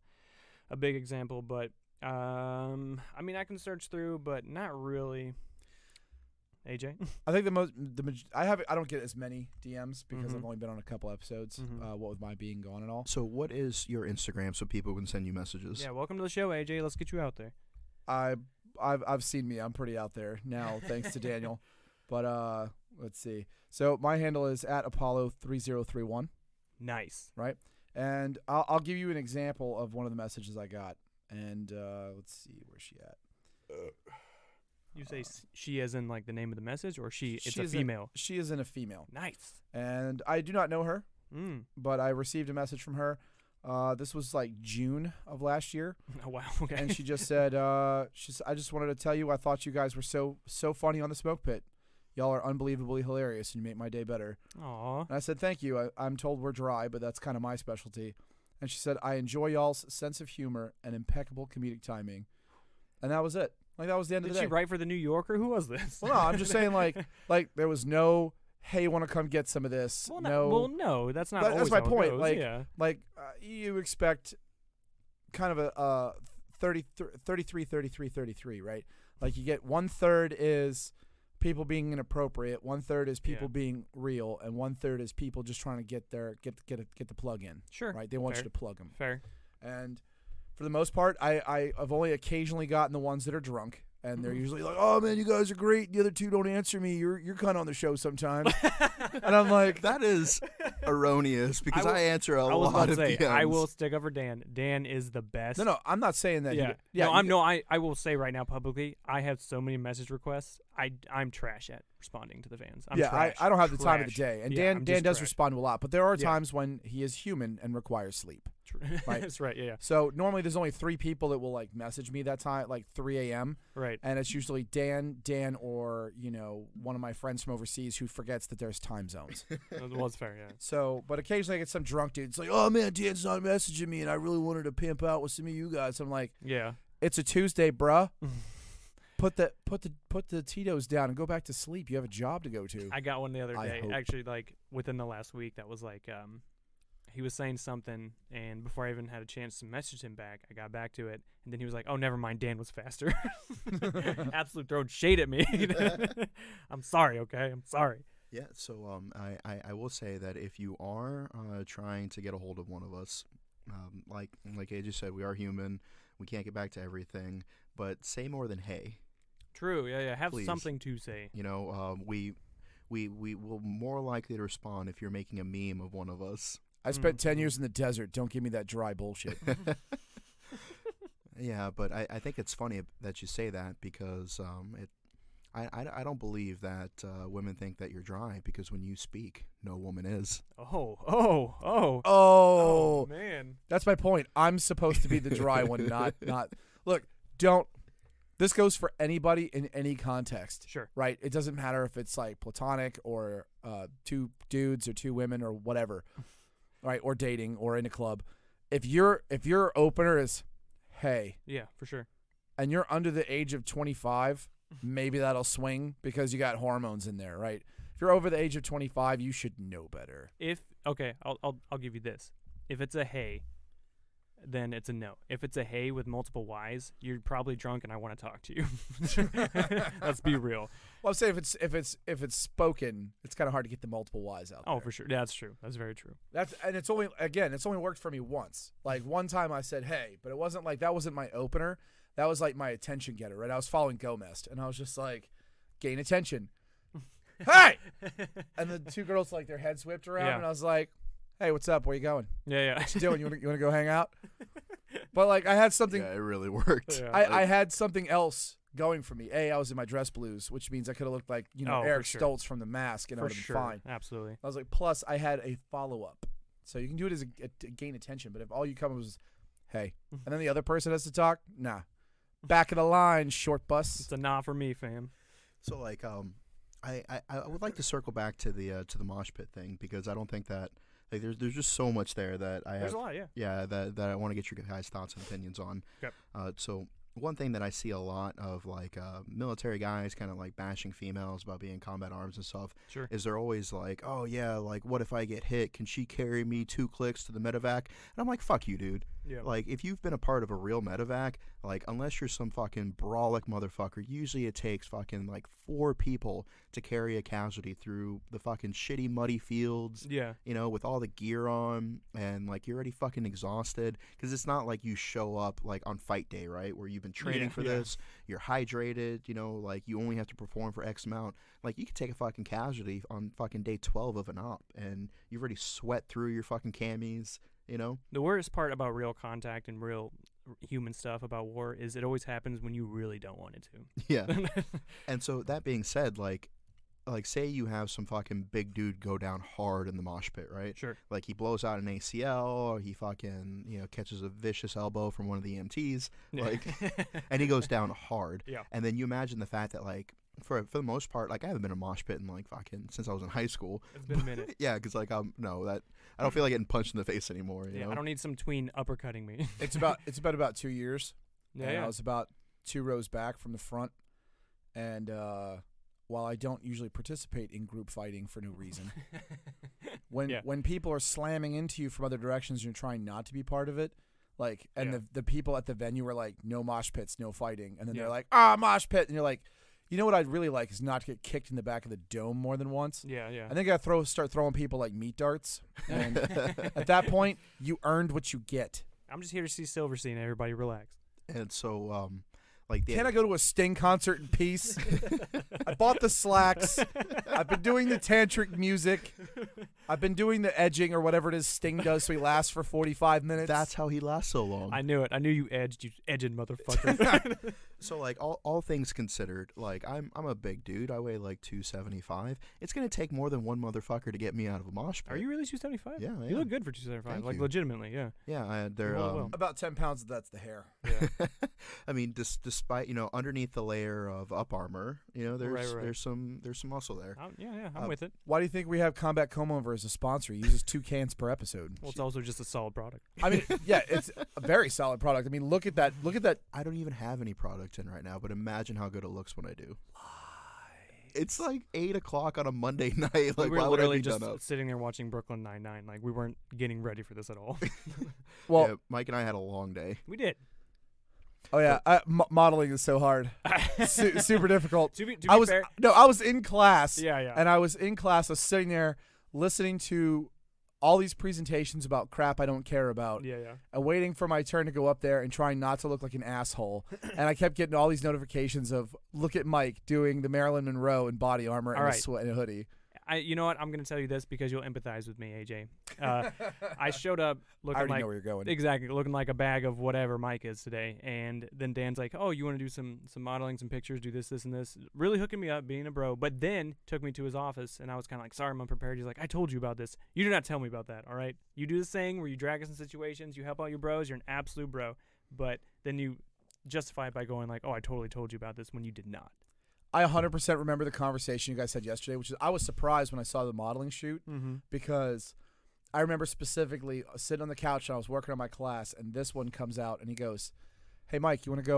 big example, but I mean, I can search through, but not really. AJ, I think I don't get as many DMs because I've only been on a couple episodes. What with my being gone and all. So what is your Instagram so people can send you messages? Yeah, welcome to the show, AJ. Let's get you out there. I've seen me. I'm pretty out there now, thanks to Daniel. But let's see. So my handle is @Apollo3031. Nice. Right, and I'll give you an example of one of the messages I got. And let's see, where's she at? You say she as in like the name of the message, or it's a female? She is in a female. Nice. And I do not know her, but I received a message from her. This was like June of last year. Oh, wow. Okay. And she just said, I just wanted to tell you I thought you guys were so funny on the Smoke Pit. Y'all are unbelievably hilarious, and you make my day better. Aww. And I said, thank you. I'm told we're dry, but that's kind of my specialty. And she said, I enjoy y'all's sense of humor and impeccable comedic timing. And that was it. Like, that was the end of the day. Did she write for the New Yorker? Who was this? Well, no, I'm just saying, like there was no, hey, you want to come get some of this? Well, no, that's not always that's my how it point. goes. You expect kind of a 33, right? Like, you get 1/3 is people being inappropriate, 1/3 is people being real, and 1/3 is people just trying to get the plug in. Sure. Right? They want you to plug them. Fair. And for the most part, I've only occasionally gotten the ones that are drunk, and they're usually like, "Oh man, you guys are great. The other two don't answer me. You're kind of on the show sometimes." And I'm like, that is erroneous because I answer a lot of DMs. I will stick up for Dan. Dan is the best. No, I'm not saying that. Yeah. I will say right now publicly, I have so many message requests. I'm trash at responding to the fans. I don't have the time of the day, and Dan does trash. respond to a lot, but there are times when he is human and requires sleep. Right? That's right. Yeah. So normally there's only 3 people that will like message me that time, like 3 a.m. Right. And it's usually Dan, or one of my friends from overseas who forgets that there's time zones. Well, it's fair. Yeah. So, but occasionally I get some drunk dude. It's like, oh man, Dan's not messaging me, and I really wanted to pimp out with some of you guys. I'm like, yeah, it's a Tuesday, bruh. Put the Tito's down and go back to sleep. You have a job to go to. I got one the other day, actually, like within the last week. That was like, he was saying something, and before I even had a chance to message him back, I got back to it, and then he was like, "Oh, never mind. Dan was faster." Absolute throwing shade at me. I'm sorry. Okay, I'm sorry. Yeah. So I will say that if you are trying to get a hold of one of us, like AJ said, we are human. We can't get back to everything, but say more than hey. True. Yeah. Have Please. something to say. We will more likely to respond if you're making a meme of one of us. I spent 10 years in the desert. Don't give me that dry bullshit. Yeah, but I think it's funny that you say that because I don't believe that women think that you're dry because when you speak, no woman is. Oh, man. That's my point. I'm supposed to be the dry one, not. Look, don't. This goes for anybody in any context. Sure. Right? It doesn't matter if it's like platonic or 2 dudes or 2 women or whatever. Right? Or dating or in a club. If your opener is, hey. Yeah, for sure. And you're under the age of 25, maybe that'll swing because you got hormones in there, right? If you're over the age of 25, you should know better. I'll give you this. If it's a hey, then it's a no. If it's a hey with multiple Y's, you're probably drunk and I want to talk to you. Let's be real. Well, I'm saying if it's spoken, it's kind of hard to get the multiple Y's out there. Oh, for sure. Yeah, that's true. That's very true. It's only worked for me once. Like one time I said hey, but it wasn't like that wasn't my opener. That was like my attention getter, right? I was following Gomez, and I was just like, gain attention. Hey! And the two girls, like, their heads whipped around, and I was like, hey, what's up? Where you going? Yeah. What you doing? You want to go hang out? But, like, I had something. Yeah, it really worked. Yeah. I had something else going for me. I was in my dress blues, which means I could have looked like, Eric Stoltz from The Mask, and I would have been fine. Absolutely. I was like, plus, I had a follow-up. So you can do it as to gain attention, but if all you come was, hey, and then the other person has to talk, nah. Back of the line, short bus. It's a nah for me, fam. So like I would like to circle back to the mosh pit thing, because I don't think that like there's just so much there that I have. There's a lot, yeah. That I want to get your guys' thoughts and opinions on. Yep. So one thing that I see a lot of, like, military guys kind of like bashing females about being in combat arms and stuff, Sure. is they're always like, oh yeah, like, what if I get hit? Can she carry me 2 clicks to the medevac? And I'm like, fuck you, dude. Yeah. Like, if you've been a part of a real medevac, like, unless you're some fucking brawlic motherfucker, usually it takes fucking like 4 people to carry a casualty through the fucking shitty muddy fields. Yeah. With all the gear on, and like you're already fucking exhausted, because it's not like you show up like on fight day, right, where you've been training for this, you're hydrated, like you only have to perform for X amount. Like, you could take a fucking casualty on fucking day 12 of an op, and you've already sweat through your fucking camis. The worst part about real contact and real human stuff about war is it always happens when you really don't want it to. Yeah. And so that being said, like say you have some fucking big dude go down hard in the mosh pit, right? Sure. Like, he blows out an ACL, or he fucking catches a vicious elbow from one of the EMTs, like, and he goes down hard. Yeah. And then you imagine the fact that, like, for the most part, like, I haven't been in a mosh pit in like fucking since I was in high school. It's been a minute. Yeah, because like I don't feel like getting punched in the face anymore. You know? I don't need some tween uppercutting me. It's about 2 years. Yeah. I was about 2 rows back from the front, and while I don't usually participate in group fighting for no reason, when people are slamming into you from other directions and you're trying not to be part of it, like, and the people at the venue were like, no mosh pits, no fighting, and then they're like, mosh pit, and you're like, you know what I'd really like is not to get kicked in the back of the dome more than once. Yeah. I think I start throwing people like meat darts, and at that point, you earned what you get. I'm just here to see Silverstein. Everybody relax. And so, can I go to a Sting concert in peace? I bought the slacks. I've been doing the tantric music. I've been doing the edging or whatever it is Sting does, so he lasts for 45 minutes. That's how he lasts so long. I knew it. I knew you edged, you edging motherfucker. So, like, all things considered, like, I'm a big dude. I weigh like 275. It's gonna take more than one motherfucker to get me out of a mosh pit. Are you really 275? Yeah, You look good for 275. Thank like, you. legitimately, yeah. Yeah, they're Well. about 10 pounds of that's the hair. Yeah. I mean, despite underneath the layer of up armor, there's Right. there's some muscle there. I'm with it. Why do you think we have Combat Comb Over as a sponsor? He uses 2 cans per episode. Well, it's also just a solid product. I mean, yeah, it's a very solid product. I mean, look at that. I don't even have any product in right now, but imagine how good it looks when I do. It's like 8 o'clock on a Monday night. Like, we were why would I literally be just done up? sitting there watching Brooklyn Nine-Nine. Like, we weren't getting ready for this at all. Well, Yeah, Mike and I had a long day. We did. oh yeah, modeling is so hard, super difficult. To be I was fair, I was in class. yeah. And I was in class. I was sitting there listening to all these presentations about crap I don't care about, Yeah. and waiting for my turn to go up there and trying not to look like an asshole. And I kept getting all these notifications of, look at Mike doing the Marilyn Monroe in body armor and All a right. sweat and a hoodie. You know what? I'm going to tell you this because you'll empathize with me, AJ. I showed up I looking already like know where you're going. exactly looking like a bag of whatever Mike is today, and then Dan's like, "Oh, you want to do some modeling, some pictures, do this, and this." Really hooking me up, being a bro. But then took me to his office, and I was kind of like, "Sorry, I'm unprepared." He's like, "I told you about this. You do not tell me about that. All right? You do this thing where you drag us in situations, you help out your bros. You're an absolute bro, but then you justify it by going like, "Oh, I totally told you about this," when you did not. I 100% remember the conversation you guys had yesterday, which is I was surprised when I saw the modeling shoot because I remember specifically sitting on the couch and I was working on my class, and this one comes out and he goes, "Hey Mike, you want to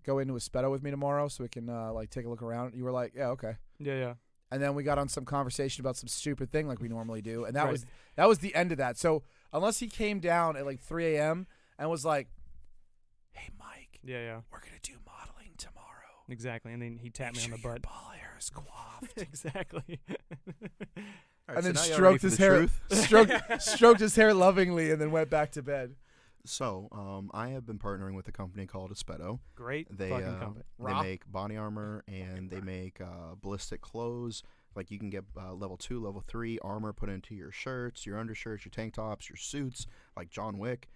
go into a Speedo with me tomorrow so we can like take a look around?" You were like, "Yeah, okay." Yeah. And then we got on some conversation about some stupid thing like we normally do, and that Right. was the end of that. So unless he came down at like 3 a.m. and was like, "Hey Mike, Yeah. we're gonna do modeling tomorrow. Exactly. And then he tapped Make me on sure the your butt. ball hair is coiffed." Exactly. All right, And then so now y'all ready stroked for his the hair, truth? stroked his hair lovingly, and then went back to bed. I have been partnering with a company called Espeto. Great They fucking company. they make body armor and they make ballistic clothes. Like you can get level 2, level 3 armor put into your shirts, your undershirts, your tank tops, your suits, like John Wick.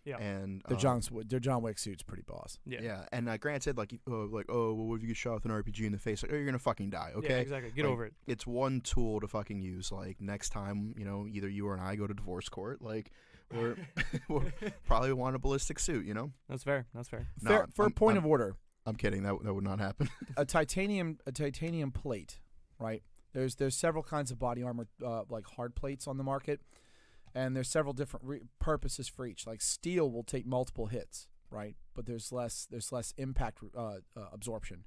Yeah. And Their John Wick suit's pretty boss. Yeah. And granted, what if you get shot with an RPG in the face? Like, oh, you're gonna fucking die. Okay. Yeah, exactly. Get over it. It's one tool to fucking use. Like next time, either you or I go to divorce court, like we'll probably want a ballistic suit. That's fair. For a point of order, I'm kidding. That would not happen. a titanium plate, right? There's several kinds of body armor, like hard plates on the market. And there's several different purposes for each. Like steel will take multiple hits, right? But there's less impact absorption.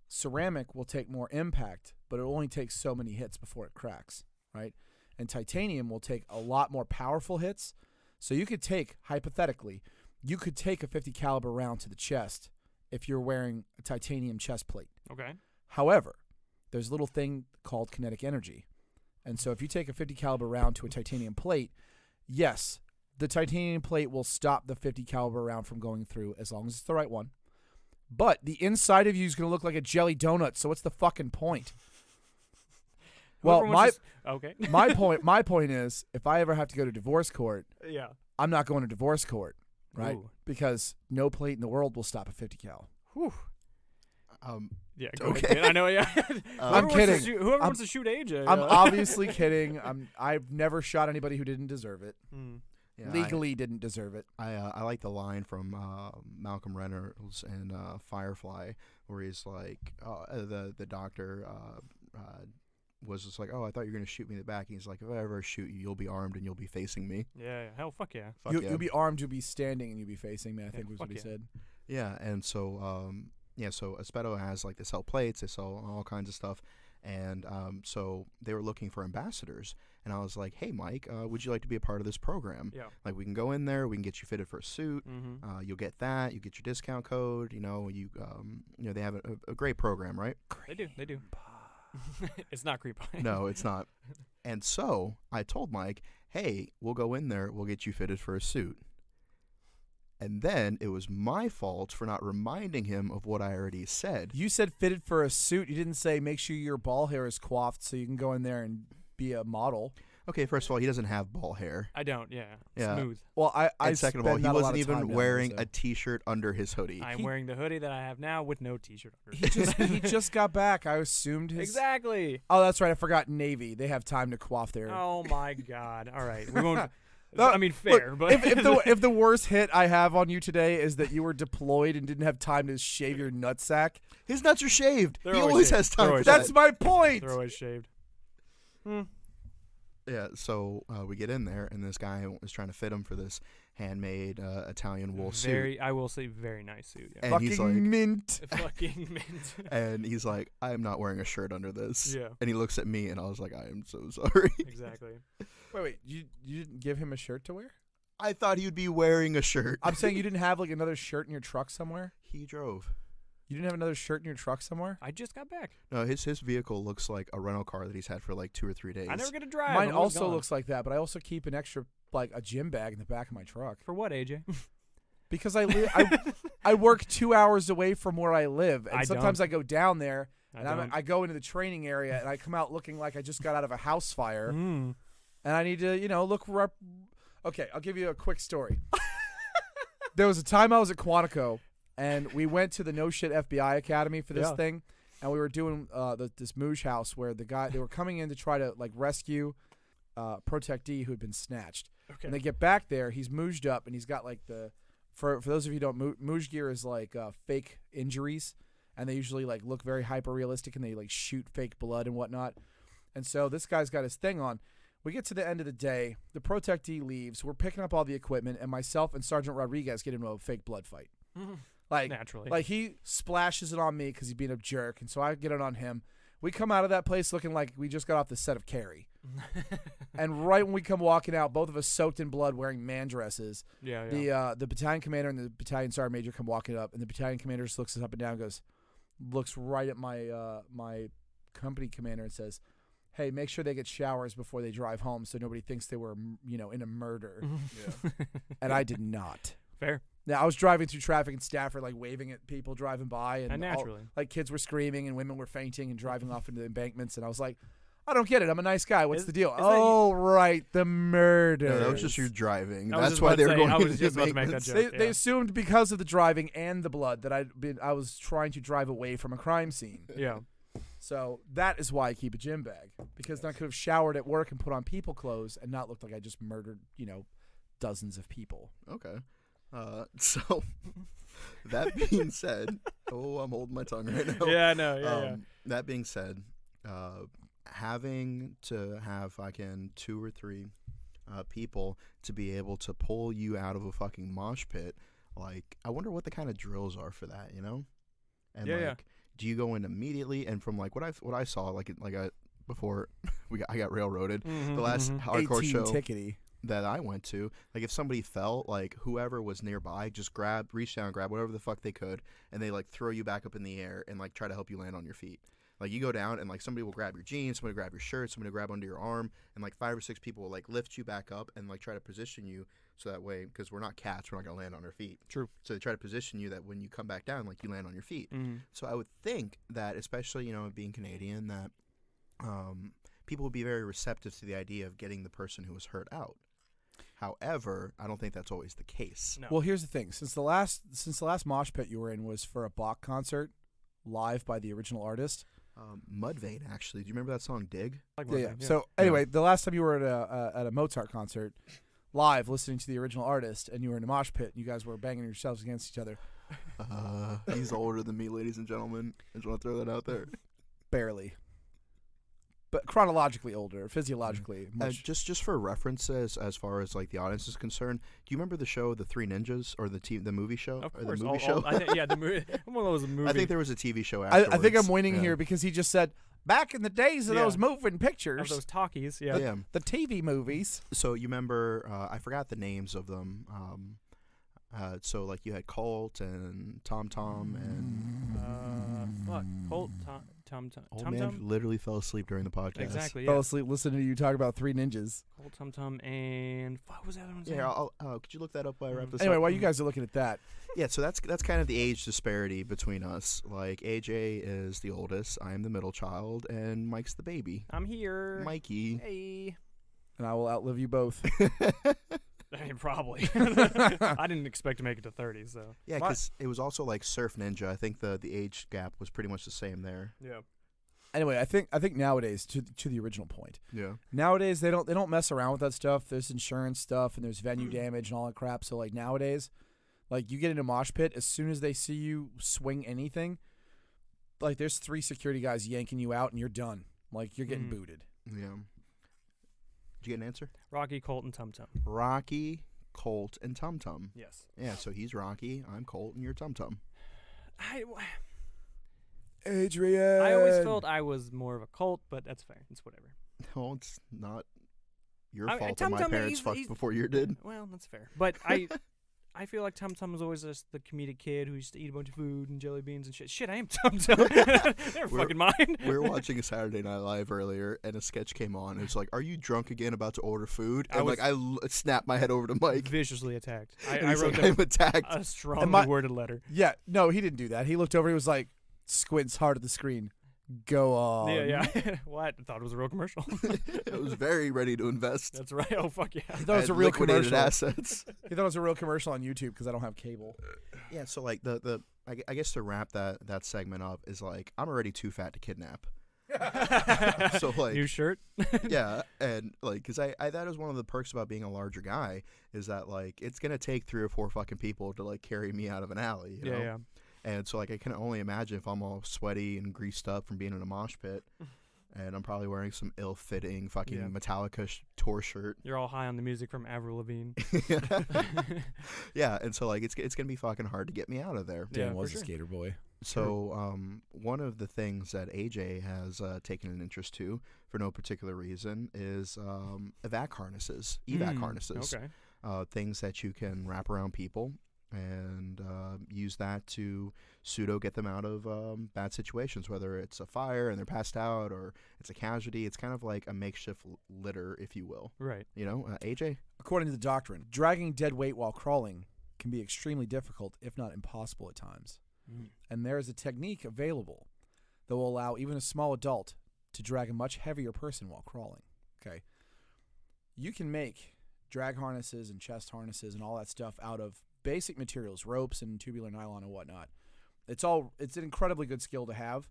Ceramic will take more impact, but it only takes so many hits before it cracks, right? And titanium will take a lot more powerful hits. So you could take, hypothetically, a 50 caliber round to the chest if you're wearing a titanium chest plate. Okay. However, there's a little thing called kinetic energy. And so if you take a 50 caliber round to a titanium plate, yes, the titanium plate will stop the 50 caliber round from going through as long as it's the right one. But the inside of you is going to look like a jelly donut, so what's the fucking point? Well, my point is, if I ever have to go to divorce court, I'm not going to divorce court, right? Ooh. Because no plate in the world will stop a 50 cal. Whew. Yeah. Okay. I know. Yeah. I'm kidding. Whoever wants to shoot AJ. I'm obviously kidding. I've never shot anybody who didn't deserve it. Yeah, Legally didn't deserve it. I like the line from Malcolm Reynolds in Firefly where he's like, the doctor was just like, oh, I thought you were going to shoot me in the back. And he's like, if I ever shoot you, you'll be armed and you'll be facing me. Yeah. Hell, fuck yeah. You'll be armed, you'll be standing, and you'll be facing me, I think was what he said. Yeah, and so... so Espeto has like they sell plates, they sell all kinds of stuff, and so they were looking for ambassadors, and I was like, hey Mike, would you like to be a part of this program? Yeah. Like we can go in there, we can get you fitted for a suit, you'll get that, you get your discount code, they have a great program, right? They do. It's not creep. No, it's not. And so I told Mike, hey, we'll go in there, we'll get you fitted for a suit. And then it was my fault for not reminding him of what I already said. You said fitted for a suit. You didn't say make sure your ball hair is coiffed so you can go in there and be a model. Okay, first of all, he doesn't have ball hair. I don't, yeah. Smooth. Well, and second of all, he wasn't even wearing a T-shirt under his hoodie. I'm wearing the hoodie that I have now with no T-shirt under. He just got back. I assumed his... Exactly. Oh, that's right. I forgot Navy. They have time to coif their... Oh, my God. All right. We won't... I mean, fair, look, but if the worst hit I have on you today is that you were deployed and didn't have time to shave your nutsack, his nuts are shaved. They're he always shaved. has time for that. That's my point. They're always shaved. Yeah, so we get in there, and this guy is trying to fit him for this handmade Italian wool suit. I will say, very nice suit. Yeah. And fucking he's like, mint. Fucking mint. And he's like, I am not wearing a shirt under this. Yeah. And he looks at me, and I was like, I am so sorry. Exactly. Wait, you didn't give him a shirt to wear? I thought he'd be wearing a shirt. I'm saying you didn't have like another shirt in your truck somewhere? He drove. You didn't have another shirt in your truck somewhere? I just got back. No, his vehicle looks like a rental car that he's had for like 2 or 3 days. I never get to drive. Mine also looks like that, but I also keep an extra, like a gym bag in the back of my truck. For what, AJ? Because I work 2 hours away from where I live, and sometimes I go down there, and I go into the training area, and I come out looking like I just got out of a house fire, and I need to, look. Okay, I'll give you a quick story. There was a time I was at Quantico, and we went to the No Shit FBI Academy for this thing, and we were doing this Mosh house where they were coming in to try to like rescue protectee who had been snatched. Okay. And they get back there, he's mooshed up, and he's got like for those of you who don't, moosh gear is like fake injuries, and they usually like look very hyper realistic, and they like shoot fake blood and whatnot. And so this guy's got his thing on. We get to the end of the day, the protectee leaves, we're picking up all the equipment, and myself and Sergeant Rodriguez get into a fake blood fight. Like, naturally. Like he splashes it on me because he's being a jerk, and so I get it on him. We come out of that place looking like we just got off the set of Carrie. And right when we come walking out, both of us soaked in blood wearing man dresses. Yeah. The battalion commander and the battalion sergeant major come walking up, and the battalion commander just looks us up and down and looks right at my my company commander and says, hey, make sure they get showers before they drive home so nobody thinks they were, in a murder. And I did not. Fair. Now, I was driving through traffic in Stafford, like waving at people driving by. And naturally. Kids were screaming and women were fainting and driving off into the embankments. And I was like, I don't get it. I'm a nice guy. What's the deal? Right, the murder. No, that was just your driving. That's why they were going. I was just about to make that joke. They assumed because of the driving and the blood that I was trying to drive away from a crime scene. Yeah. So that is why I keep a gym bag, because then I could have showered at work and put on people clothes and not looked like I just murdered, dozens of people. Okay. So that being said, I'm holding my tongue right now. Yeah, no, yeah. That being said, having to have 2 or 3 people to be able to pull you out of a fucking mosh pit, like, I wonder what the kind of drills are for that, And do you go in immediately? And from like what I saw, before I got railroaded, the last hardcore show tickety. that I went to, like, if somebody fell, like, whoever was nearby just reach down, grab whatever the fuck they could, and they like throw you back up in the air and like try to help you land on your feet. Like, you go down and like somebody will grab your jeans, somebody will grab your shirt, somebody will grab under your arm, and like 5 or 6 people will like lift you back up and like try to position you so that way, because we're not cats, we're not gonna land on our feet. True. So they try to position you that when you come back down, like, you land on your feet. Mm-hmm. So I would think that, especially being Canadian, that people would be very receptive to the idea of getting the person who was hurt out. However, I don't think that's always the case. No. Well, here's the thing: since the last mosh pit you were in was for a Bach concert, live by the original artist. Mudvayne, actually. Do you remember that song "Dig"? Yeah. So anyway, the last time you were at a Mozart concert, live, listening to the original artist, and you were in a mosh pit, and you guys were banging yourselves against each other. He's older than me, ladies and gentlemen. I just want to throw that out there. Barely. But chronologically older, physiologically much. Just for references, as far as like the audience is concerned, do you remember the show The Three Ninjas, or the movie show? Of or course. the movie show? The movie. One of those movies. I think there was a TV show afterwards. I think I'm winning here because he just said, back in the days of those moving pictures. Of those talkies, yeah. The TV movies. So you remember, I forgot the names of them. So like you had Colt and Tom Tom and... Colt, Tom. Old man literally fell asleep during the podcast. Exactly, Fell asleep listening to you talk about Three Ninjas. Colt, Tom, and what was that one? Yeah, could you look that up while I wrap this up? Anyway, while you guys are looking at that. Yeah, so that's kind of the age disparity between us. Like, AJ is the oldest, I am the middle child, and Mike's the baby. I'm here. Mikey. Hey. And I will outlive you both. I mean, probably. I didn't expect to make it to 30, so. Yeah, because it was also like Surf Ninja. I think the age gap was pretty much the same there. Yeah. Anyway, I think nowadays, to the original point. Yeah. Nowadays they don't mess around with that stuff. There's insurance stuff and there's venue damage and all that crap. So like nowadays, like you get in a mosh pit, as soon as they see you swing anything, like there's 3 security guys yanking you out and you're done. Like you're getting booted. Yeah. Did you get an answer? Rocky, Colt, and Tum Tum. Rocky, Colt, and Tum Tum. Yes. Yeah, so he's Rocky, I'm Colt, and you're Tum Tum. Adrian. I always felt I was more of a Colt, but that's fair. It's whatever. No, it's not your I mean, fault that Tum my Tum, parents fucked before you did. Well, that's fair. But I feel like Tum Tum was always just the comedic kid who used to eat a bunch of food and jelly beans and shit. Shit, I am Tum Tum. Never fucking mind. We were watching a Saturday Night Live earlier, and a sketch came on. It's like, "Are you drunk again, about to order food?" And I snapped my head over to Mike. Viciously attacked. I wrote like, I'm attacked. A strongly worded letter. Yeah, no, he didn't do that. He looked over. He was like, squints hard at the screen. Go on. Yeah. What? I thought it was a real commercial. I was very ready to invest. That's right. Oh, fuck yeah. He thought it was a real commercial. Assets. He thought it was a real commercial on YouTube because I don't have cable. Yeah, so like I guess to wrap that segment up is like, I'm already too fat to kidnap. So like, new shirt. Yeah, and like, cause I that is one of the perks about being a larger guy, is that like it's gonna take 3 or 4 fucking people to like carry me out of an alley. You know? Yeah. And so like I can only imagine if I'm all sweaty and greased up from being in a mosh pit, and I'm probably wearing some ill-fitting fucking Metallica tour shirt. You're all high on the music from Avril Lavigne. Yeah, and so like it's gonna be fucking hard to get me out of there. Dan was a skater boy. So one of the things that AJ has taken an interest to, for no particular reason, is evac harnesses. Okay. Things that you can wrap around people. and use that to pseudo get them out of bad situations, whether it's a fire and they're passed out or it's a casualty. It's kind of like a makeshift litter, if you will. Right. You know, AJ? According to the doctrine, dragging dead weight while crawling can be extremely difficult, if not impossible at times. And there is a technique available that will allow even a small adult to drag a much heavier person while crawling. Okay. You can make drag harnesses and chest harnesses and all that stuff out of basic materials, ropes and tubular nylon and whatnot. It's an incredibly good skill to have.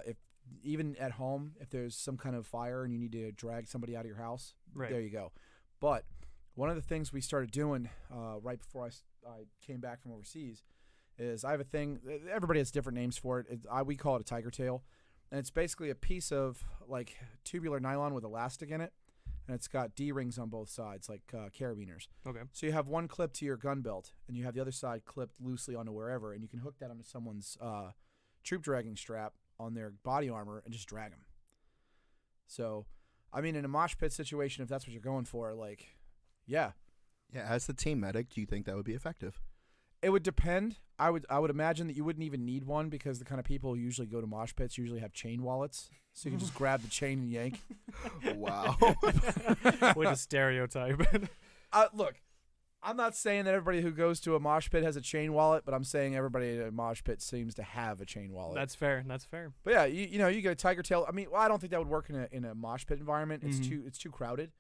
If even at home, if there's some kind of fire and you need to drag somebody out of your house, there you go. But one of the things we started doing right before I came back from overseas is I have a thing. Everybody has different names for it. We call it a tiger tail, and it's basically a piece of like tubular nylon with elastic in it, and it's got D-rings on both sides, like carabiners. Okay. So you have one clip to your gun belt, and you have the other side clipped loosely onto wherever, and you can hook that onto someone's troop dragging strap on their body armor and just drag them. So, I mean, in a mosh pit situation, if that's what you're going for, like, yeah. Yeah, as the team medic, do you think that would be effective? It would depend. I would imagine that you wouldn't even need one because the kind of people who usually go to mosh pits usually have chain wallets, so you can just grab the chain and yank. Wow. Way to stereotype. Look, I'm not saying that everybody who goes to a mosh pit has a chain wallet, but I'm saying everybody at a mosh pit seems to have a chain wallet. That's fair. That's fair. But yeah, you know, you get a tiger tail. I mean, I don't think that would work in a mosh pit environment. It's too crowded.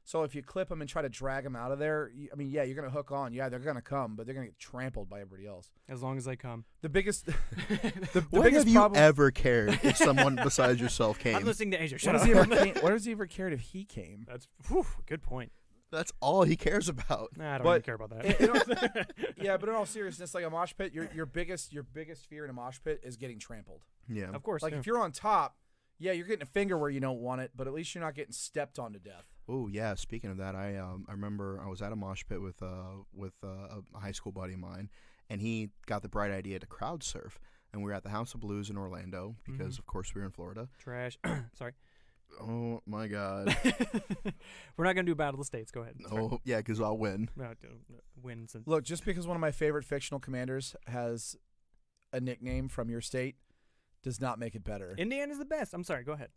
So if you clip them and try to drag them out of there, you're going to hook on. Yeah, they're going to come, but they're going to get trampled by everybody else. As long as they come. The biggest the When biggest have problem, you ever cared if someone besides yourself came? I'm listening to Asia. Shut what up. has he ever cared if he came? That's good point. That's all he cares about. Nah, I don't even care about that. Yeah, but in all seriousness, like a mosh pit, your biggest fear in a mosh pit is getting trampled. Yeah. Of course. Like if you're on top, yeah, you're getting a finger where you don't want it, but at least you're not getting stepped on to death. Oh yeah. Speaking of that, I remember I was at a mosh pit with a high school buddy of mine, and he got the bright idea to crowd surf, and we were at the House of Blues in Orlando because of course we were in Florida. Trash. Sorry. Oh my God. We're not gonna do Battle of the States. Go ahead. Oh yeah, because I'll win. No, wins. Look, just because one of my favorite fictional commanders has a nickname from your state does not make it better. Indiana's the best. I'm sorry. Go ahead.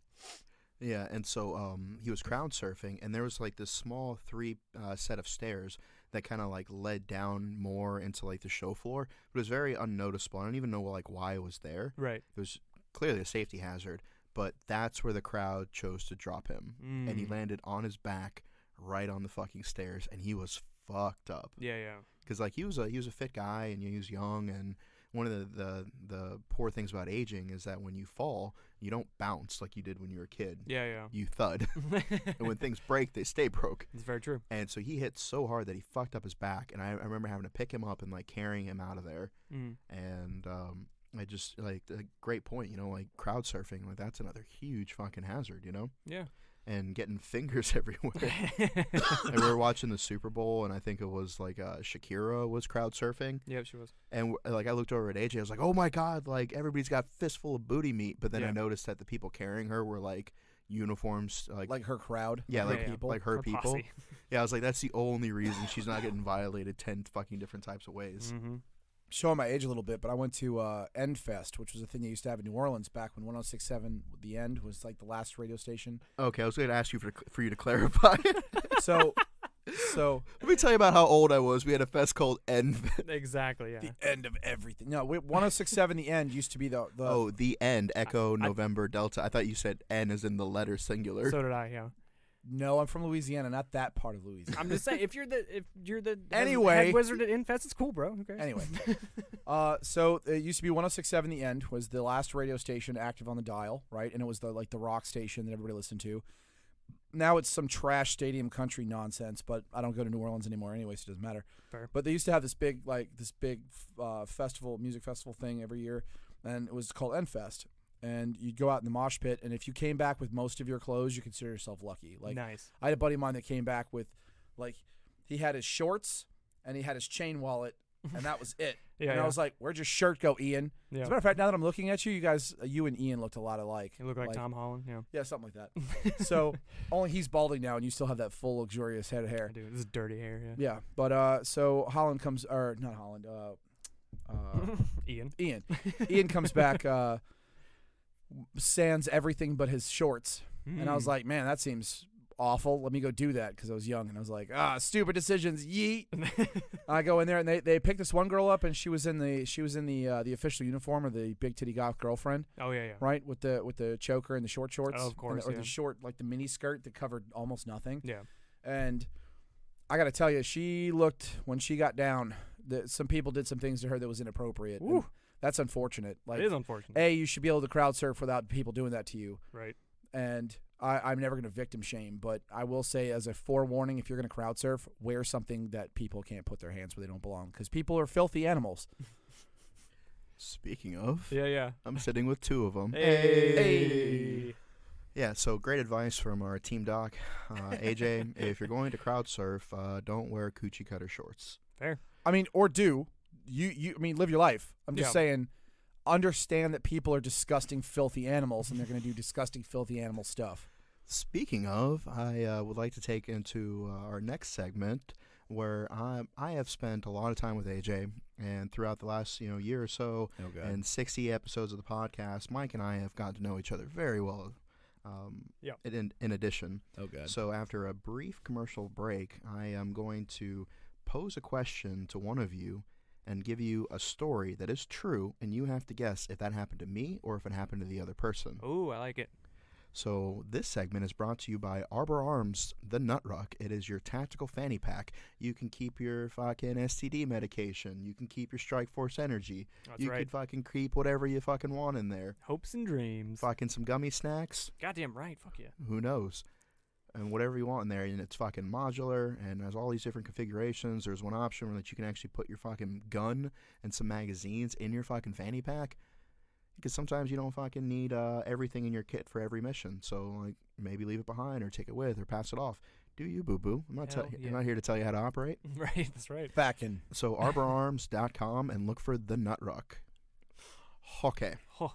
Yeah, and so he was crowd surfing, and there was like this small three set of stairs that kind of like led down more into like the show floor. But it was very unnoticeable. I don't even know like why it was there. Right. It was clearly a safety hazard, but that's where the crowd chose to drop him, and he landed on his back right on the fucking stairs, and he was fucked up. Yeah. Because like he was a fit guy, and he was young, and one of the poor things about aging is that when you fall, you don't bounce like you did when you were a kid. Yeah. You thud. And when things break, they stay broke. It's very true. And so he hit so hard that he fucked up his back. And I remember having to pick him up and like carrying him out of there. And I just like a great point, you know, like crowd surfing, like that's another huge fucking hazard, you know? Yeah. And getting fingers everywhere. And we were watching the Super Bowl, and I think it was like Shakira was crowd surfing. Yeah, she was. And like I looked over at AJ, I was like, "Oh my God!" Like everybody's got fistful of booty meat. But then I noticed that the people carrying her were like uniforms, like her crowd. Yeah, like people, like her people. Posse. Yeah, I was like, that's the only reason she's not getting violated 10 fucking different types of ways. Showing my age a little bit, but I went to End Fest, which was a thing they used to have in New Orleans back when 106.7 The End was like the last radio station. Okay, I was going to ask you for you to clarify. So let me tell you about how old I was. We had a fest called End Fest. Exactly, yeah. The end of everything. No, 106.7 The End used to be the Oh, The End, Echo, November, Delta. I thought you said N as in the letter singular. So did I, yeah. No, I'm from Louisiana, not that part of Louisiana. I'm just saying, if you're the Anyway. head wizard at Infest, it's cool, bro. Okay. Anyway, so it used to be 106.7 The End was the last radio station active on the dial, right? And it was the rock station that everybody listened to. Now it's some trash stadium country nonsense, but I don't go to New Orleans anymore anyway, so it doesn't matter. Fair. But they used to have this big music festival thing every year, and it was called End Fest. And you'd go out in the mosh pit, and if you came back with most of your clothes, you consider yourself lucky. Like, nice. I had a buddy of mine that came back with, like, he had his shorts and he had his chain wallet and that was it. Yeah, and I was like, "Where'd your shirt go, Ian?" Yeah. As a matter of fact, now that I'm looking at you, you and Ian looked a lot alike. You look like Tom Holland. Yeah. Yeah, something like that. So only he's balding now, and you still have that full, luxurious head of hair. I do. This is dirty hair. Yeah. Yeah, but so Holland comes, or not Holland. Ian. Ian comes back, sans everything but his shorts, and I was like, "Man, that seems awful. Let me go do that," because I was young, and I was like, stupid decisions, yeet. I go in there, and they picked this one girl up, and she was in the official uniform of the Big Titty Goth Girlfriend. Oh yeah. Right, with the choker and the short shorts. Oh, of course, or the short, like the mini skirt that covered almost nothing. Yeah. And I got to tell you, she looked, when she got down, some people did some things to her that was inappropriate. Woo. That's unfortunate. Like, It is unfortunate. A, you should be able to crowd surf without people doing that to you. Right. And I'm never going to victim shame, but I will say as a forewarning, if you're going to crowd surf, wear something that people can't put their hands where they don't belong, because people are filthy animals. Speaking of, Yeah. I'm sitting with two of them. Hey. Yeah, so great advice from our team doc, AJ. If you're going to crowd surf, don't wear coochie cutter shorts. Fair. I mean, or do. I mean, live your life. I'm just Yeah. saying, understand that people are disgusting, filthy animals, and they're going to do disgusting, filthy animal stuff. Speaking of, I would like to take into our next segment where I have spent a lot of time with AJ, and throughout the last year or so, and 60 episodes of the podcast, Mike and I have gotten to know each other very well. In addition, so after a brief commercial break, I am going to pose a question to one of you and give you a story that is true, and you have to guess if that happened to me or if it happened to the other person. Ooh, I like it. So this segment is brought to you by Arbor Arms, the Nut Ruck. It is your tactical fanny pack. You can keep your fucking STD medication. You can keep your Strike Force energy. That's you right. can fucking keep whatever you fucking want in there. Hopes and dreams. Fucking some gummy snacks. Goddamn right. Fuck yeah. Who knows? And whatever you want in there, and it's fucking modular and has all these different configurations. There's one option where that you can actually put your fucking gun and some magazines in your fucking fanny pack, because sometimes you don't fucking need everything in your kit for every mission. So like maybe leave it behind or take it with or pass it off. Do you, boo boo? I'm not here to tell you how to operate. Right, that's right. Backin'. So arborarms.com and look for the Nut Ruck. Okay. Huh.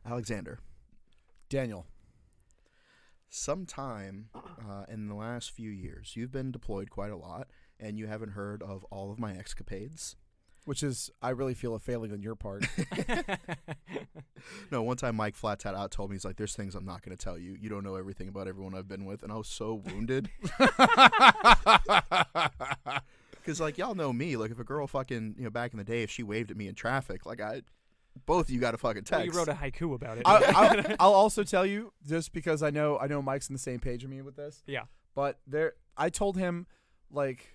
Alexander. Daniel. Sometime in the last few years, you've been deployed quite a lot, and you haven't heard of all of my escapades. Which is, I really feel a failing on your part. No, one time Mike flat out told me, he's like, there's things I'm not going to tell you. You don't know everything about everyone I've been with. And I was so wounded. Because, like, y'all know me. Like, if a girl fucking, back in the day, if she waved at me in traffic, like, both of you got a fucking text. Well, you wrote a haiku about it. I'll also tell you, just because I know Mike's on the same page with me with this. Yeah. But I told him, like,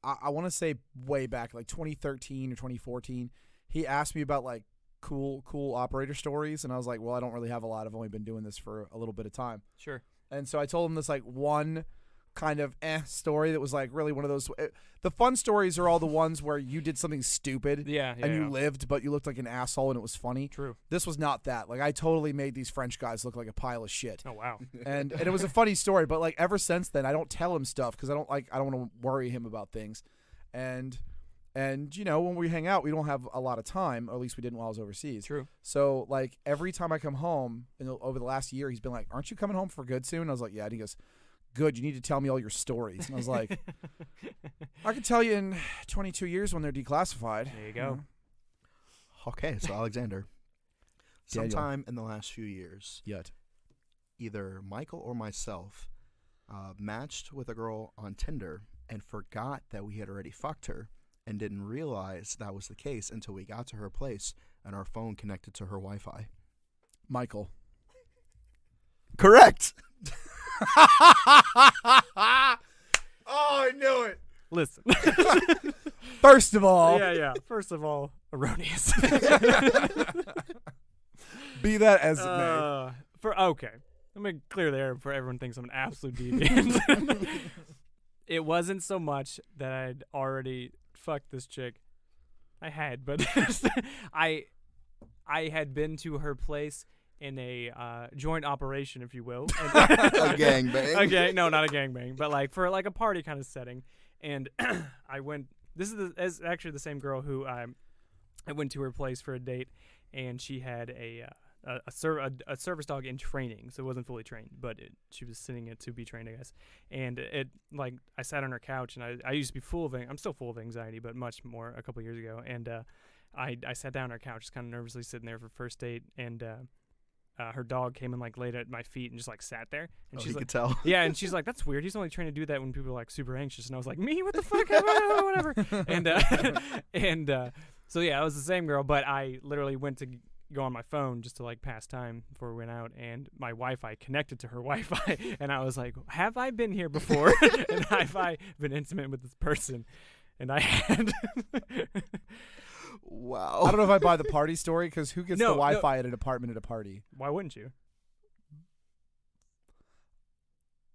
I want to say way back, like 2013 or 2014, he asked me about, like, cool operator stories, and I was like, well, I don't really have a lot. I've only been doing this for a little bit of time. Sure. And so I told him this, like, one kind of story that was, like, really one of those. The fun stories are all the ones where you did something stupid and you lived, but you looked like an asshole and it was funny. True. This was not that. Like, I totally made these French guys look like a pile of shit. Oh, wow. And it was a funny story, but, like, ever since then, I don't tell him stuff because I don't want to worry him about things. And when we hang out, we don't have a lot of time, or at least we didn't while I was overseas. True. So, like, every time I come home, over the last year, he's been like, aren't you coming home for good soon? I was like, yeah. And he goes, good, you need to tell me all your stories. And I was like, I can tell you in 22 years when they're declassified. There you go. Okay, so Alexander, Daniel. sometime in the last few years, Yet. either Michael or myself matched with a girl on Tinder and forgot that we had already fucked her and didn't realize that was the case until we got to her place and our phone connected to her Wi-Fi. Michael. Correct. Oh, I knew it. Listen. First of all. Yeah. First of all, erroneous. Be that as it may. Okay. Let me clear the air before everyone thinks I'm an absolute deviant. It wasn't so much that I'd already fucked this chick. I had, but I had been to her place in a joint operation, if you will. A gangbang. Okay, no, not a gangbang, but like for like a party kind of setting. And I went this is actually the same girl who I went to her place for a date, and she had a service dog in training, so it wasn't fully trained, but she was sitting it to be trained, I guess. And I sat on her couch, and I used to be I'm still full of anxiety, but much more a couple years ago. And I sat down on her couch, just kind of nervously sitting there for first date, and her dog came and laid at my feet and just sat there. And she's could tell. Yeah, and she's like, "That's weird. He's only trained to do that when people are super anxious." And I was like, "Me? What the fuck? Whatever." So yeah, it was the same girl, but I literally went to go on my phone just to pass time before we went out, and my Wi-Fi connected to her Wi-Fi, and I was like, have I been here before? And have I been intimate with this person? And I had. Wow. I don't know if I buy the party story, because who gets the Wi-Fi at an apartment at a party? Why wouldn't you?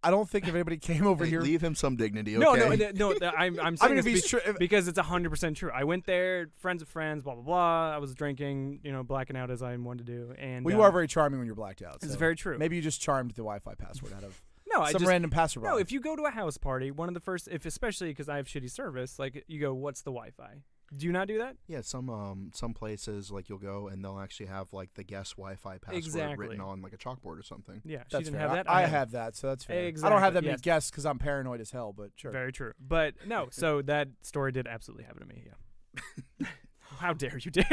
I don't think if anybody came over here. Leave him some dignity, okay? No. I'm saying this because it's 100% true. I went there, friends of friends, blah blah blah. I was drinking, blacking out as I wanted to do, and you are very charming when you're blacked out. It's so very true. Maybe you just charmed the Wi-Fi password out of some random passerby. No, if you go to a house party, one of the first, especially because I have shitty service, you go, "What's the Wi-Fi?" Do you not do that? Yeah, some places you'll go and they'll actually have the guest Wi-Fi password written on a chalkboard or something. Yeah, that's she didn't fair. have that. I have that, so that's fair. Exactly. I don't have that many guests because I'm paranoid as hell, but sure. Very true. But no, so that story did absolutely happen to me. Yeah. How dare you, Dan?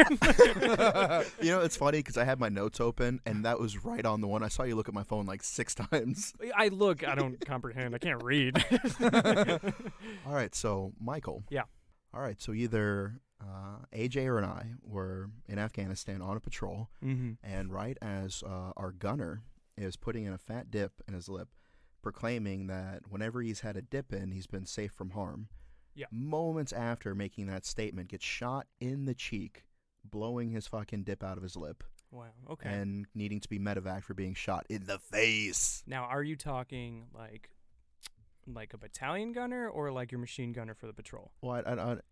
It's funny because I had my notes open and that was right on the one. I saw you look at my phone 6 times. I don't comprehend. I can't read. All right, so Michael. Yeah. All right, so either AJ or I were in Afghanistan on a patrol, and right as our gunner is putting in a fat dip in his lip, proclaiming that whenever he's had a dip in, he's been safe from harm. Yeah. Moments after making that statement, gets shot in the cheek, blowing his fucking dip out of his lip. Wow, okay. And needing to be medevac for being shot in the face. Now, are you talking like a battalion gunner or your machine gunner for the patrol? Well,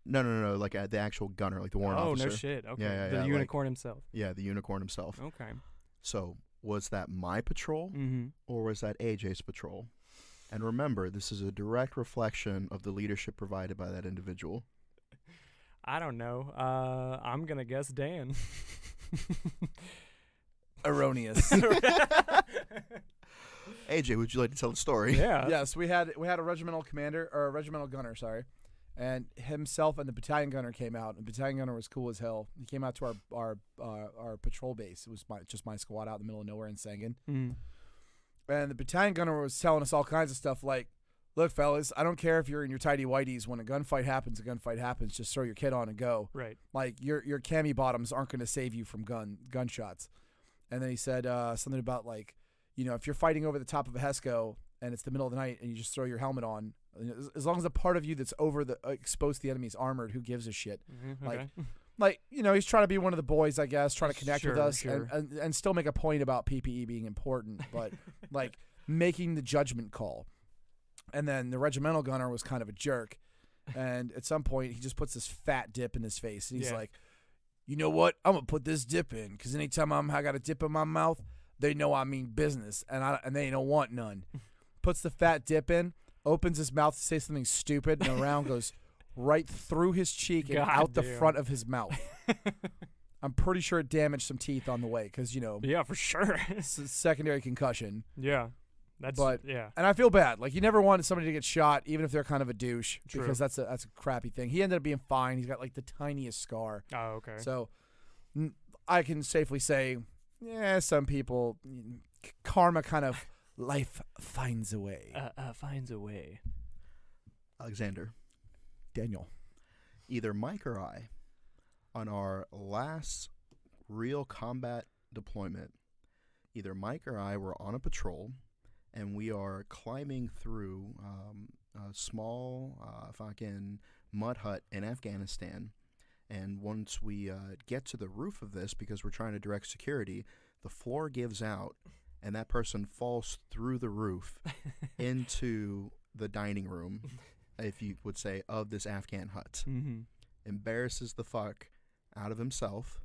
no. The actual gunner, the warrant officer. Oh, no shit. Okay. Yeah, the unicorn himself. Yeah, the unicorn himself. Okay. So, was that my patrol or was that AJ's patrol? And remember, this is a direct reflection of the leadership provided by that individual. I don't know. I'm going to guess Dan. Erroneous. AJ, would you like to tell the story? Yeah. Yes, we had a regimental commander, or a regimental gunner, sorry. And himself and the battalion gunner came out. And the battalion gunner was cool as hell. He came out to our patrol base. It was just my squad out in the middle of nowhere in Sangin. And the battalion gunner was telling us all kinds of stuff look, fellas, I don't care if you're in your tidy whities. When a gunfight happens, just throw your kit on and go. Right. Your cami bottoms aren't going to save you from gunshots. And then he said something about if you're fighting over the top of a HESCO and it's the middle of the night and you just throw your helmet on, as long as the part of you that's over the exposed to the enemy's armored, who gives a shit? Okay. He's trying to be one of the boys, I guess, trying to connect with us sure. and still make a point about PPE being important, but making the judgment call. And then the regimental gunner was kind of a jerk. And at some point, he just puts this fat dip in his face. And he's like, you know what? I'm going to put this dip in because anytime I got a dip in my mouth, they know I mean business, and they don't want none. Puts the fat dip in, opens his mouth to say something stupid, and the round goes right through his cheek and out the front of his mouth. I'm pretty sure it damaged some teeth on the way because, Yeah, for sure. secondary concussion. Yeah. And I feel bad. You never want somebody to get shot, even if they're kind of a douche, True. because that's a crappy thing. He ended up being fine. He's got the tiniest scar. Oh, okay. So I can safely say, some people, karma kind of, life finds a way. Finds a way. Alexander. Daniel. Either Mike or I, on our last real combat deployment, either Mike or I were on a patrol, and we are climbing through a small fucking mud hut in Afghanistan. And once we get to the roof of this, because we're trying to direct security, the floor gives out, and that person falls through the roof into the dining room, if you would say, of this Afghan hut. Embarrasses the fuck out of himself,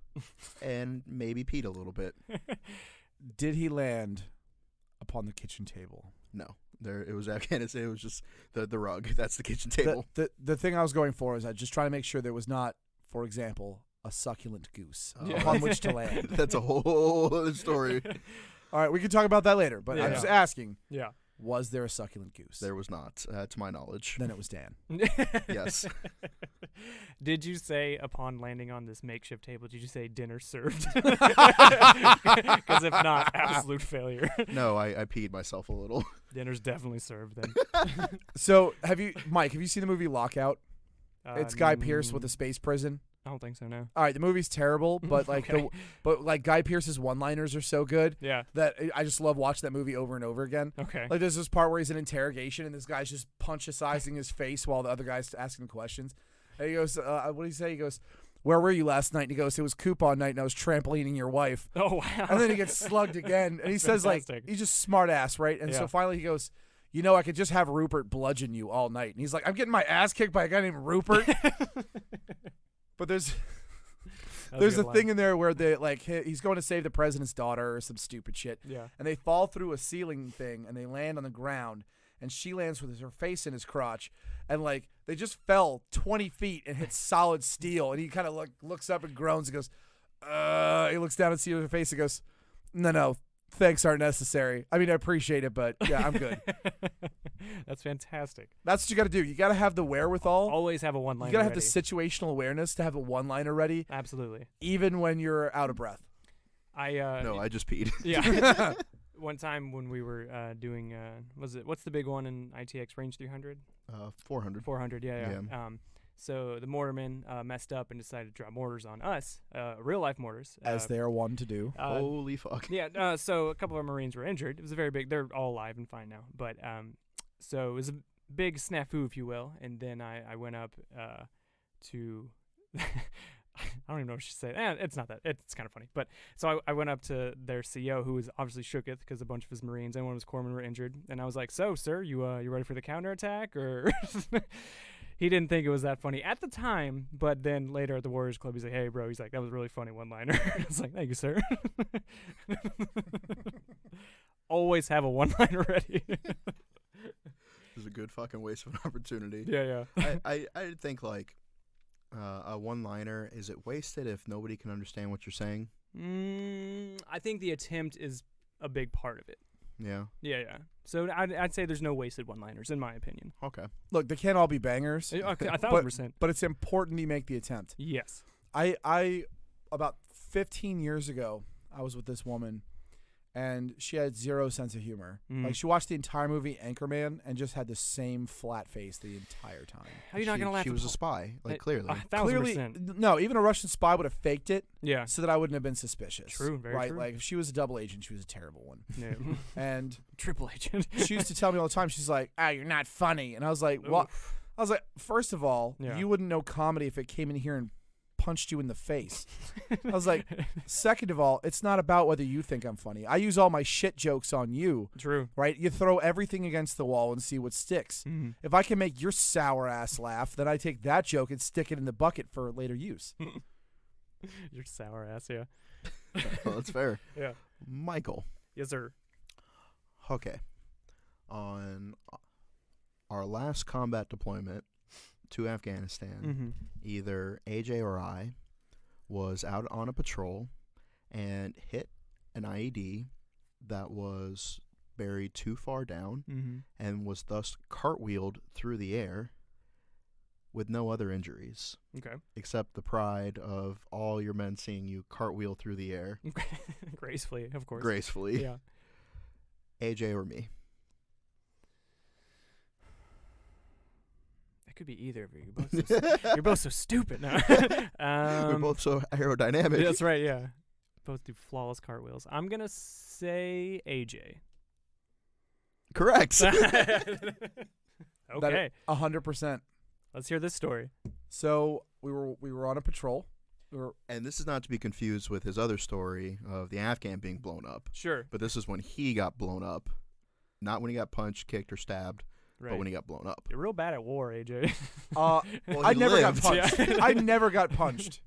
and maybe peed a little bit. Did he land upon the kitchen table? No. There, it was Afghanistan. It was just the rug. That's the kitchen table. The thing I was going for is I just trying to make sure there was not, for example, a succulent goose Yeah. upon which to land. That's a whole other story. All right, we can talk about that later. But I'm just asking. Yeah. Was there a succulent goose? There was not, to my knowledge. Then it was Dan. Yes. Did you say, upon landing on this makeshift table, did you say dinner served? Because if not, absolute failure. No, I peed myself a little. Dinner's definitely served then. So, Mike, have you seen the movie Lockout? It's Guy Pearce with a space prison. I don't think so, no. All right, the movie's terrible, but Okay. like Guy Pearce's one-liners are so good Yeah. that I just love watching that movie over and over again. Okay. Like there's this part where he's in interrogation and this guy's just punch-sizing his face while the other guy's asking him questions. And he goes, what did he say? He goes, "Where were you last night?" And he goes, "It was coupon night and I was trampolining your wife." Oh, wow. And then he gets slugged again. And he says like, Fantastic. he's just smart ass, right? And Yeah. so finally he goes, "You know, I could just have Rupert bludgeon you all night." And he's like, "I'm getting my ass kicked by a guy named Rupert." But there's a thing in there where they like he's going to save the president's daughter or some stupid shit. Yeah. And they fall through a ceiling thing and they land on the ground and she lands with her face in his crotch and like they just fell 20 feet and hit solid steel and he kind of looks up and groans and goes, he looks down and sees her face and goes, no, thanks aren't necessary. I mean, I appreciate it, but yeah, I'm good. That's fantastic. That's what you got to do. You got to have the wherewithal. Always have a one-liner You got to have ready. the situational awareness to have a one-liner ready, Absolutely. even when you're out of breath. No, I just peed. Yeah. One time when we were doing, what's the big one in ITX, Range 300? 400. 400, yeah. So the mortarmen messed up and decided to drop mortars on us, real-life mortars. As they are one to do. Holy fuck. Yeah, so a couple of our Marines were injured. It was a very big, they're all alive and fine now. But so it was a big snafu, if you will. And then I went up to, I don't even know what she said. It's not that, it's kind of funny. But so I went up to their CEO, who was obviously shooketh because a bunch of his Marines and one of his corpsmen were injured. And I was like, "So, sir, you ready for the counterattack?" Or he didn't think it was that funny at the time, but then later at the Warriors Club, he's like, "Hey, bro," he's like, "That was a really funny one-liner." I was like, "Thank you, sir." Always have a one-liner ready. This is a good fucking waste of an opportunity. Yeah. I think like a one-liner, is it wasted if nobody can understand what you're saying? I think the attempt is a big part of it. Yeah. Yeah. So I'd say there's no wasted one-liners, in my opinion. Okay. Look, they can't all be bangers. 1,000%. But it's important you make the attempt. Yes. I about 15 years ago, I was with this woman, and she had zero sense of humor. Like she watched the entire movie Anchorman and just had the same flat face the entire time. How are you not going to laugh? She was a spy, like clearly. 1,000%. No, even a Russian spy would have faked it. Yeah. So that I wouldn't have been suspicious. True, very right? true. Like if she was a double agent, she was a terrible one. Yeah. And Triple agent. she used to tell me all the time, she's like, "You're not funny." And I was like, "What?" I was like, first of all, Yeah. you wouldn't know comedy if it came in here and punched you in the face. I was like, second of all, it's not about whether you think I'm funny. I use all my shit jokes on you, True. right? You throw everything against the wall and see what sticks. Mm-hmm. If I can make your sour ass laugh, then I take that joke and stick it in the bucket for later use. You're sour ass, yeah. Well, that's fair. Yeah. Michael. Yes, sir. Okay. On our last combat deployment to Afghanistan, Mm-hmm. either AJ or I was out on a patrol and hit an IED that was buried too far down Mm-hmm. and was thus cartwheeled through the air with no other injuries Okay. except the pride of all your men seeing you cartwheel through the air Gracefully, of course. gracefully. Yeah. AJ or me? It could be either of you. You're both so stupid now. We're both so aerodynamic. That's right, yeah. Both do flawless cartwheels. I'm going to say AJ. Correct. Okay. 100%. Let's hear this story. So we were on a patrol. And this is not to be confused with his other story of the Afghan being blown up. Sure. But this is when he got blown up. Not when he got punched, kicked, or stabbed, Right. but when he got blown up. You're real bad at war, AJ. Well, I he never got lived. punched. Yeah. I never got punched.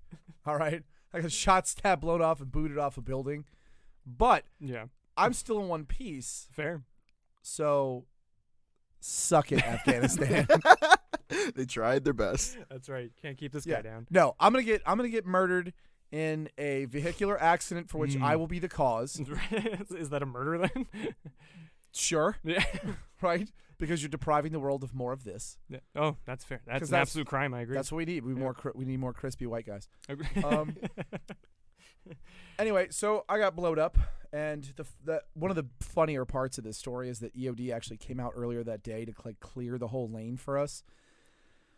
All right. I got shot, stabbed, blown off, and booted off a building. But Yeah. I'm still in one piece. Fair. So Suck it, Afghanistan. They tried their best. That's right. Can't keep this guy down. No, I'm gonna get murdered in a vehicular accident for which I will be the cause. Is that a murder then? Sure. Yeah. Right? Because you're depriving the world of more of this. Yeah. Oh, that's fair. That's an that's- absolute crime. I agree. That's what we need. We need more crispy white guys. Um, Anyway, so I got blowed up, and the one of the funnier parts of this story is that EOD actually came out earlier that day to clear the whole lane for us.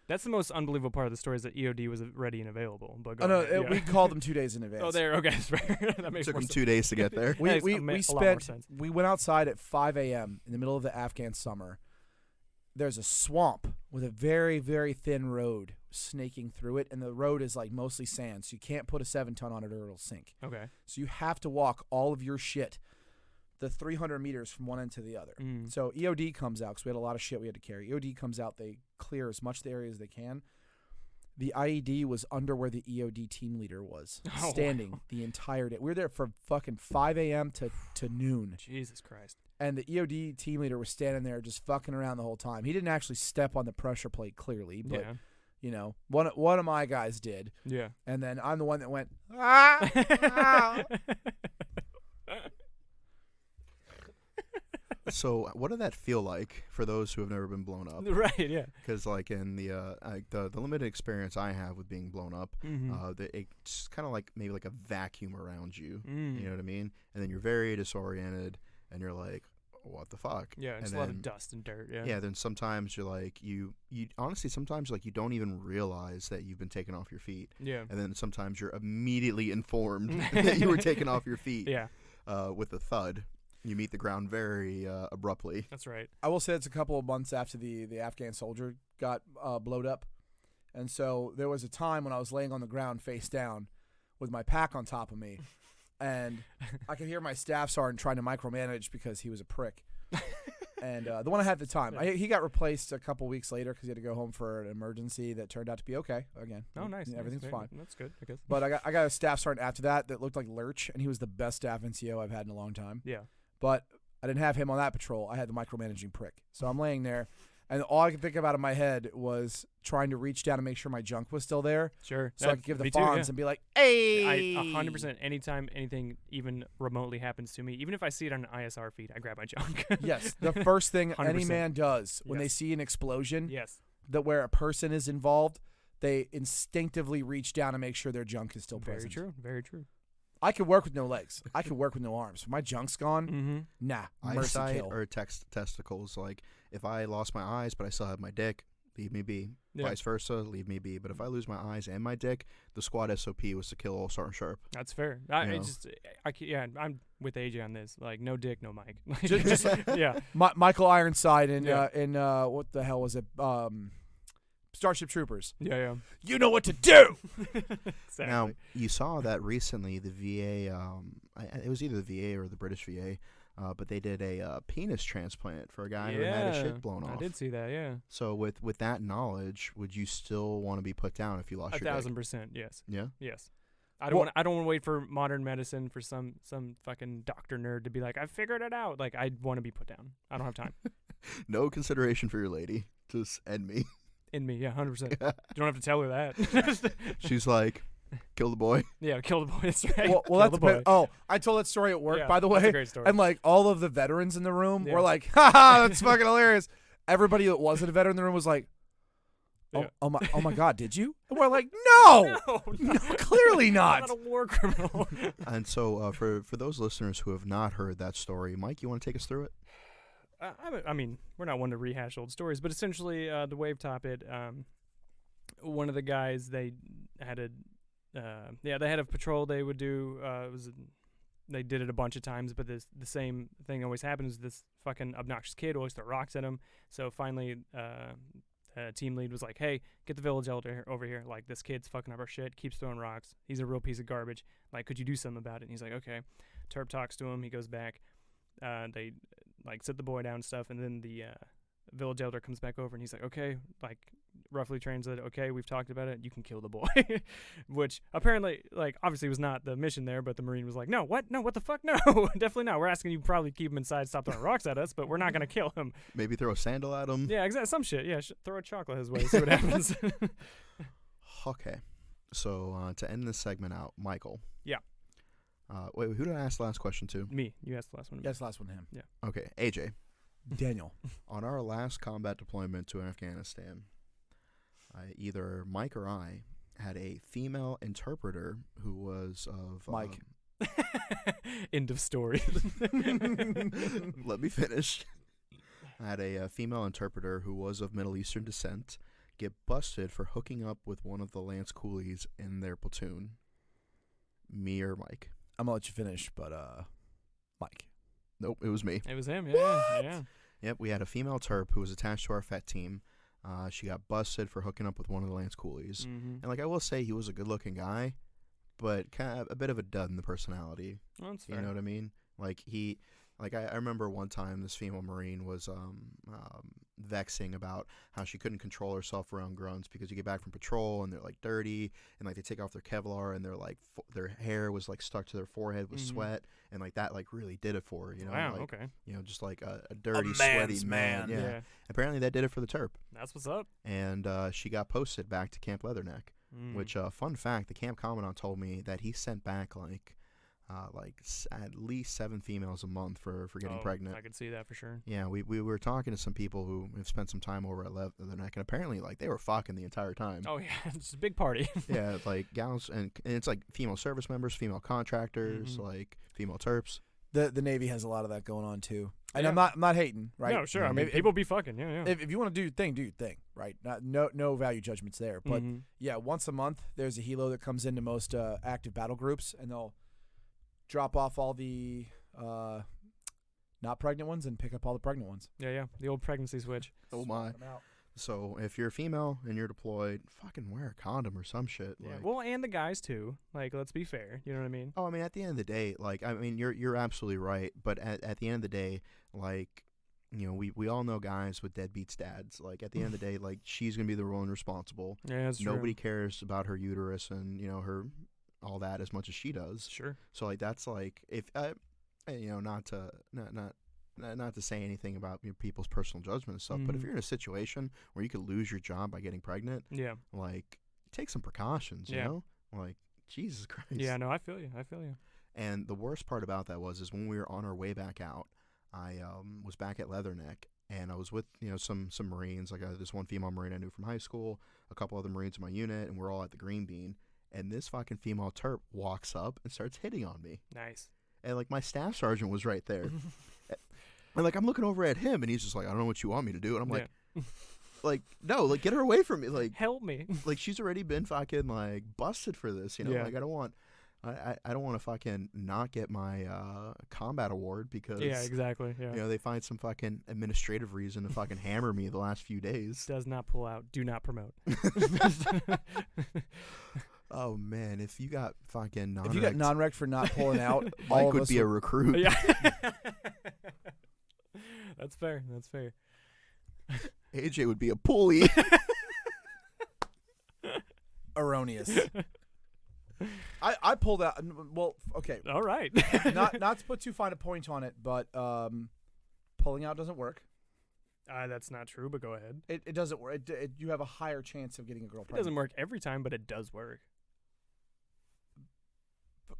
That's the most unbelievable part of the story is that EOD was ready and available. But Oh no, we called them 2 days in advance. Oh, there. Okay, that's fair. That makes Took more them sense. 2 days to get there. We went outside at 5 a.m. in the middle of the Afghan summer. There's a swamp with a very, very thin road snaking through it, and the road is like mostly sand, so you can't put a 7-ton on it or it'll sink. Okay. So you have to walk all of your shit the 300 meters from one end to the other. So EOD comes out because we had a lot of shit we had to carry. EOD comes out, they clear as much of the area as they can. The IED was under where the EOD team leader was, standing the entire day. We were there from fucking 5 a.m. to noon. Jesus Christ. And the EOD team leader was standing there just fucking around the whole time. He didn't actually step on the pressure plate clearly, but you know, one of my guys did. Yeah. And then I'm the one that went, ah. So what did that feel like for those who have never been blown up? Right, yeah. Because like in the limited experience I have with being blown up, it's kind of like maybe like a vacuum around you. You know what I mean? And then you're very disoriented, and you're like, what the fuck? Yeah, it's a lot of dust and dirt. Yeah. Yeah. Then sometimes you're like you honestly sometimes like you don't even realize that you've been taken off your feet. Yeah. And then sometimes you're immediately informed that you were taken off your feet. Yeah. With a thud. You meet the ground very abruptly. That's right. I will say it's a couple of months after the Afghan soldier got blowed up. And so there was a time when I was laying on the ground face down with my pack on top of me. And I could hear my staff sergeant trying to micromanage because he was a prick. And the one I had at the time, he got replaced a couple weeks later because he had to go home for an emergency that turned out to be okay again. Oh, nice. Everything's fine. That's good, I guess. But I got a staff sergeant after that looked like Lurch, and he was the best staff NCO I've had in a long time. Yeah. But I didn't have him on that patrol. I had the micromanaging prick. So I'm laying there, and all I could think about in my head was trying to reach down and make sure my junk was still there. Sure. So I could give the fawns and be like, hey! 100%. Anytime anything even remotely happens to me, even if I see it on an ISR feed, I grab my junk. Yes. The first thing 100%. any man does when they see an explosion yes. that where a person is involved, they instinctively reach down and make sure their junk is still present. Very true. Very true. I could work with no legs. I could work with no arms. If my junk's gone, nah, mercy Eyesight kill. or testicles. Like, if I lost my eyes but I still have my dick, leave me be. Yeah. Vice versa, leave me be. But if I lose my eyes and my dick, the squad SOP was to kill old Sergeant Sharp. That's fair. I'm with AJ on this. Like, no dick, no mic. Just yeah. Michael Ironside in what the hell was it? Starship Troopers. Yeah. You know what to do. Exactly. Now, you saw that recently the VA, it was either the VA or the British VA, but they did a penis transplant for a guy who had his shit blown off. I did see that, yeah. So with that knowledge, would you still want to be put down if you lost your dick? 1,000%, yes. Yeah? Yes. I don't want to wait for modern medicine for some fucking doctor nerd to be like, I figured it out. Like, I want to be put down. I don't have time. No consideration for your lady. Just end me. In me, yeah, 100%. You don't have to tell her that. She's like, kill the boy. Yeah, kill the boy. That's right. Well, that's the boy. Oh, I told that story at work, by the way. That's a great story. And like all of the veterans in the room were like, "Ha, that's fucking hilarious." Everybody that wasn't a veteran in the room was like, "Oh my God, did you?" And we're like, "No, clearly not. I'm not a war criminal." And so, for those listeners who have not heard that story, Mike, you want to take us through it? I mean, we're not one to rehash old stories, but essentially, the wave top it. One of the guys they had a patrol they would do. They did it a bunch of times, but the same thing always happens. This fucking obnoxious kid always throw rocks at him. So finally, team lead was like, "Hey, get the village elder over here. Like, this kid's fucking up our shit. Keeps throwing rocks. He's a real piece of garbage. Like, could you do something about it?" And he's like, "Okay." Terp talks to him. He goes back. They like sit the boy down and stuff, and then the village elder comes back over and he's like, "Okay, like roughly translated, okay, we've talked about it, you can kill the boy. Which apparently, like, obviously was not the mission there, but the Marine was like, no, what the fuck, no. Definitely not. We're asking you probably keep him inside, stop throwing rocks at us, but we're not going to kill him. Maybe throw a sandal at him. Yeah, exactly. Some shit. Yeah, throw a chocolate his way, see what happens. Okay. So to end this segment out, Michael. Yeah. Wait, who did I ask the last question to? Me. You asked the last one. Yes, last one to him. Yeah. Okay, AJ. Daniel. On our last combat deployment to Afghanistan, either Mike or I had a female interpreter who was of Mike. End of story. Let me finish. I had a female interpreter who was of Middle Eastern descent get busted for hooking up with one of the Lance coolies in their platoon. Me or Mike? I'm gonna let you finish, but Mike. Nope, it was me. It was him. Yeah. Yeah. Yep, we had a female terp who was attached to our FET team. She got busted for hooking up with one of the Lance coolies. Mm-hmm. And, like, I will say he was a good-looking guy, but kind of a bit of a dud in the personality. Well, that's fair. You know what I mean? Like, I remember one time this female Marine was vexing about how she couldn't control herself around grunts because you get back from patrol and they're, like, dirty, and, like, they take off their Kevlar and they're, like, their hair was, like, stuck to their forehead with sweat, and, like, that, like, really did it for her, you know? Wow, like, okay. You know, just, like, a dirty, A sweaty man's man. man. Yeah. Apparently that did it for the terp. That's what's up. And she got posted back to Camp Leatherneck, which, fun fact, the camp commandant told me that he sent back, at least 7 females a month for getting pregnant. I could see that for sure. Yeah, we were talking to some people who have spent some time over at Leatherneck, and apparently, like, they were fucking the entire time. Oh, yeah. It's a big party. Yeah, like, gals, and it's, like, female service members, female contractors, like, female terps. The Navy has a lot of that going on, too. And Yeah. I'm not hating, right? No, sure. I mean, people be fucking. Yeah, yeah. If you want to do your thing, right? No value judgments there. But, yeah, once a month, there's a helo that comes into most active battle groups, and they'll drop off all the not pregnant ones and pick up all the pregnant ones. Yeah. The old pregnancy switch. Oh, my. So if you're a female and you're deployed, fucking wear a condom or some shit. Yeah. Like, Well, and the guys, too. Like, let's be fair. You know what I mean? oh, I mean, at the end of the day, like, I mean, you're absolutely right. But at the end of the day, like, you know, we all know guys with deadbeat dads. Like, at the end of the day, like, she's going to be the one responsible. Yeah, that's true. Nobody cares about her uterus and, you know, her all that as much as she does. Sure. So, like, that's like, if you know, not to say anything about, you know, people's personal judgment and stuff, but if you're in a situation where you could lose your job by getting pregnant, Yeah. like, take some precautions, you know? Like, Jesus Christ. Yeah, no, I feel you. And the worst part about that is when we were on our way back out, I was back at Leatherneck, and I was with, you know, some Marines, like this one female Marine I knew from high school, a couple other Marines in my unit, and we're all at the Green Bean, and this fucking female terp walks up and starts hitting on me. Nice. And, like, my staff sergeant was right there. And, like, I'm looking over at him, and he's just like, I don't know what you want me to do. And I'm like, like, no, like, get her away from me. Like, help me. Like, she's already been fucking, like, busted for this, you know? Yeah. Like, I don't want to fucking not get my combat award because, Yeah, exactly. Yeah. you know, they find some fucking administrative reason to fucking hammer me the last few days. Does not pull out. Do not promote. Oh, man, if you got fucking non-rec. If you got non-rec for not pulling out, Mike would be a recruit. Yeah. That's fair. AJ would be a pulley. Erroneous. I pulled out. Well, okay. All right. not to put too fine a point on it, but pulling out doesn't work. That's not true, but go ahead. It doesn't work. You have a higher chance of getting a girl It pregnant. doesn't work every time, but it does work.